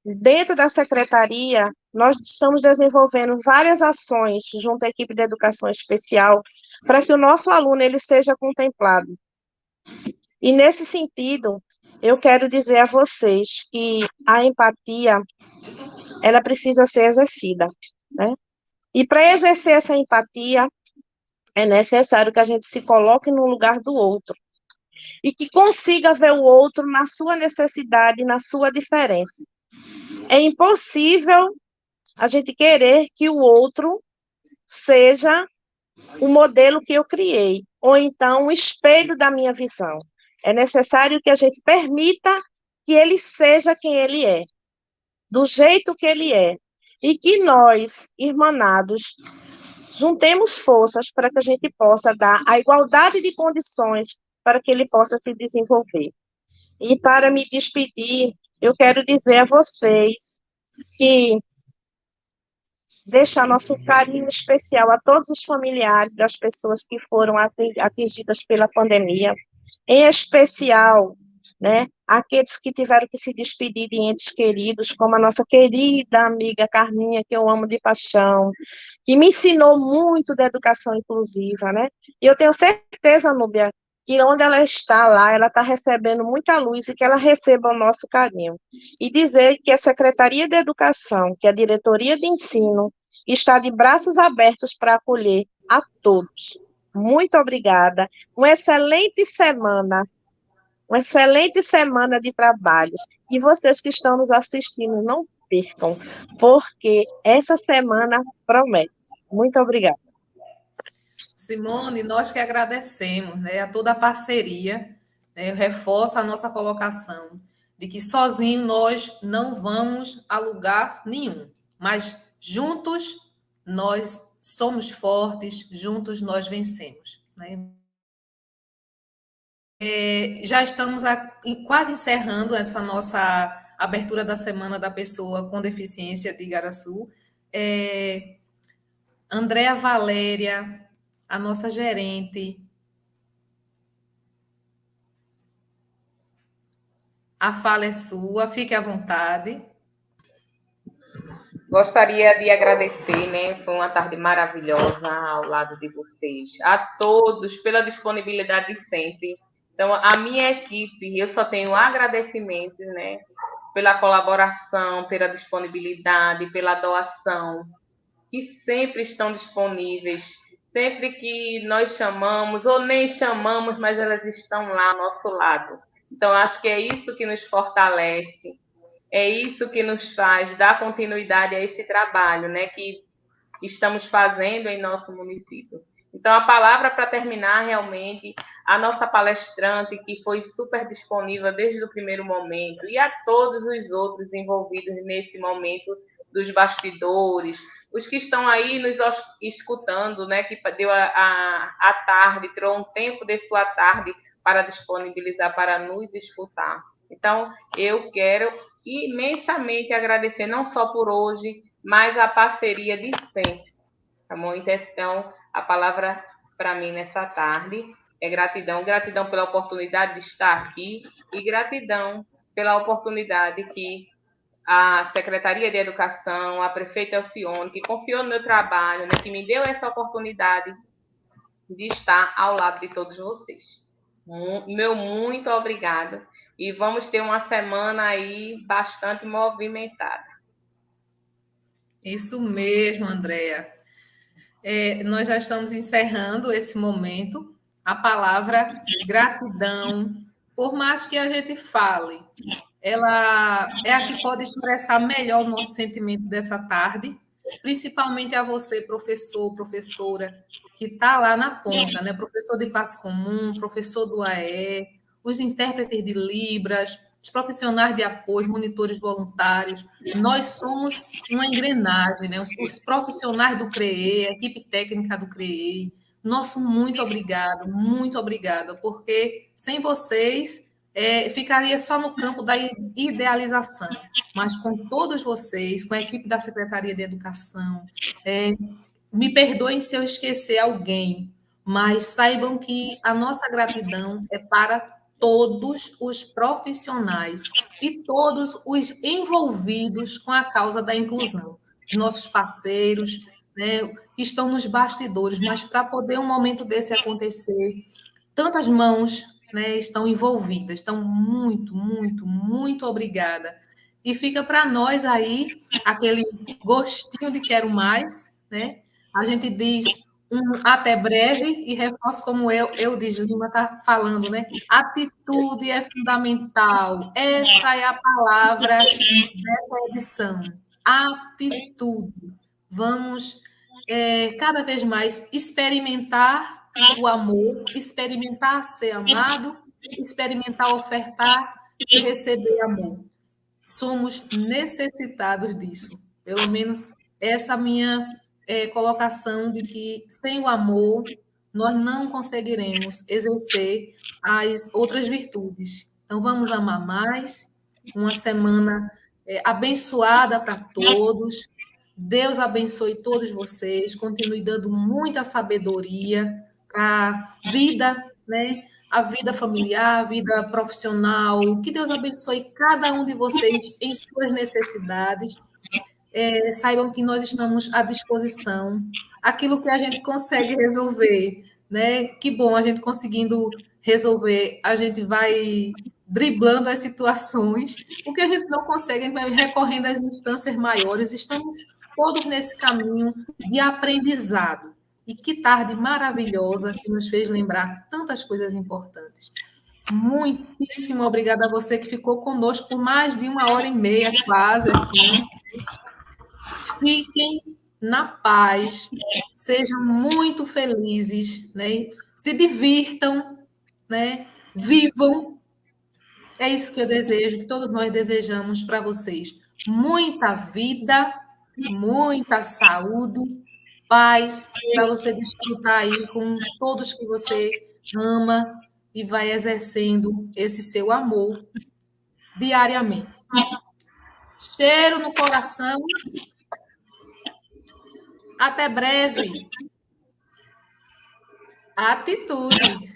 Speaker 8: dentro da secretaria, nós estamos desenvolvendo várias ações junto à equipe de educação especial para que o nosso aluno ele seja contemplado. E nesse sentido, eu quero dizer a vocês que a empatia, ela precisa ser exercida, né? E para exercer essa empatia, é necessário que a gente se coloque no lugar do outro e que consiga ver o outro na sua necessidade, na sua diferença. É impossível a gente querer que o outro seja o modelo que eu criei, ou então o espelho da minha visão. É necessário que a gente permita que ele seja quem ele é, do jeito que ele é, e que nós, irmanados, juntemos forças para que a gente possa dar a igualdade de condições para que ele possa se desenvolver. E para me despedir, eu quero dizer a vocês que deixar nosso carinho especial a todos os familiares das pessoas que foram atingidas pela pandemia, em especial, né, aqueles que tiveram que se despedir de entes queridos, como a nossa querida amiga Carminha, que eu amo de paixão, que me ensinou muito da educação inclusiva, né? E eu tenho certeza, Núbia, que onde ela está lá, ela está recebendo muita luz e que ela receba o nosso carinho. E dizer que a Secretaria de Educação, que a Diretoria de Ensino, está de braços abertos para acolher a todos. Muito obrigada. Uma excelente semana de trabalhos. E vocês que estão nos assistindo, não percam, porque essa semana promete. Muito obrigada.
Speaker 1: Simone, nós que agradecemos, né, a toda a parceria, né, eu reforço a nossa colocação de que sozinho nós não vamos a lugar nenhum, mas juntos nós somos fortes, juntos nós vencemos, né? Já estamos quase encerrando essa nossa abertura da Semana da Pessoa com Deficiência de Igaraçu. Andréa Valéria, a nossa gerente, a fala é sua, fique à vontade.
Speaker 5: Gostaria de agradecer, né? Foi uma tarde maravilhosa ao lado de vocês, a todos pela disponibilidade de sempre. Então, a minha equipe, eu só tenho agradecimentos, né? Pela colaboração, pela disponibilidade, pela doação, que sempre estão disponíveis, sempre que nós chamamos, ou nem chamamos, mas elas estão lá ao nosso lado. Então, acho que é isso que nos fortalece, é isso que nos faz dar continuidade a esse trabalho, né, que estamos fazendo em nosso município. Então, a palavra para terminar, realmente, a nossa palestrante, que foi super disponível desde o primeiro momento, e a todos os outros envolvidos nesse momento dos bastidores, os que estão aí nos escutando, né, que deu a tarde, tirou um tempo de sua tarde para disponibilizar, para nos escutar. Então, eu quero imensamente agradecer, não só por hoje, mas a parceria de sempre. Tá bom? Então, a palavra para mim nessa tarde é gratidão. Gratidão pela oportunidade de estar aqui e gratidão pela oportunidade que a Secretaria de Educação, a prefeita Alcione, que confiou no meu trabalho, né, que me deu essa oportunidade de estar ao lado de todos vocês. Meu muito obrigado. E vamos ter uma semana aí bastante movimentada.
Speaker 1: Isso mesmo, Andréa. Nós já estamos encerrando esse momento. A palavra gratidão por mais que a gente fale, ela é a que pode expressar melhor o nosso sentimento dessa tarde, principalmente a você, professor, professora, que está lá na ponta, né? Professor de passe comum, professor do AE, os intérpretes de Libras, os profissionais de apoio, monitores voluntários. Nós somos uma engrenagem, né? Os profissionais do CREE, a equipe técnica do CREE. Nosso muito obrigada, porque sem vocês ficaria só no campo da idealização, mas com todos vocês, com a equipe da Secretaria de Educação, me perdoem se eu esquecer alguém, mas saibam que a nossa gratidão é para todos os profissionais e todos os envolvidos com a causa da inclusão, nossos parceiros, né, que estão nos bastidores, mas para poder um momento desse acontecer, tantas mãos, né, estão envolvidas. Então, muito obrigada. E fica para nós aí aquele gostinho de quero mais, né? A gente diz até breve e reforço como Eudes Lima está falando, né? Atitude é fundamental. Essa é a palavra dessa edição. Atitude. Vamos cada vez mais experimentar o amor, experimentar ser amado, experimentar ofertar e receber amor. Somos necessitados disso. Pelo menos essa minha colocação de que sem o amor nós não conseguiremos exercer as outras virtudes. Então, vamos amar mais. Uma semana abençoada para todos. Deus abençoe todos vocês. Continue dando muita sabedoria para a vida, né? A vida familiar, a vida profissional. Que Deus abençoe cada um de vocês em suas necessidades. Saibam que nós estamos à disposição. Aquilo que a gente consegue resolver, né? Que bom a gente conseguindo resolver, a gente vai driblando as situações. O que a gente não consegue, a gente vai recorrendo às instâncias maiores. Estamos todos nesse caminho de aprendizado. E que tarde maravilhosa que nos fez lembrar tantas coisas importantes. Muitíssimo obrigada a você que ficou conosco por mais de 1h30 quase aqui. Fiquem na paz, sejam muito felizes, né? Se divirtam, né? Vivam. É isso que eu desejo, que todos nós desejamos para vocês. Muita vida, muita saúde, paz, para você desfrutar aí com todos que você ama e vai exercendo esse seu amor diariamente. Cheiro no coração. Até breve. Atitude.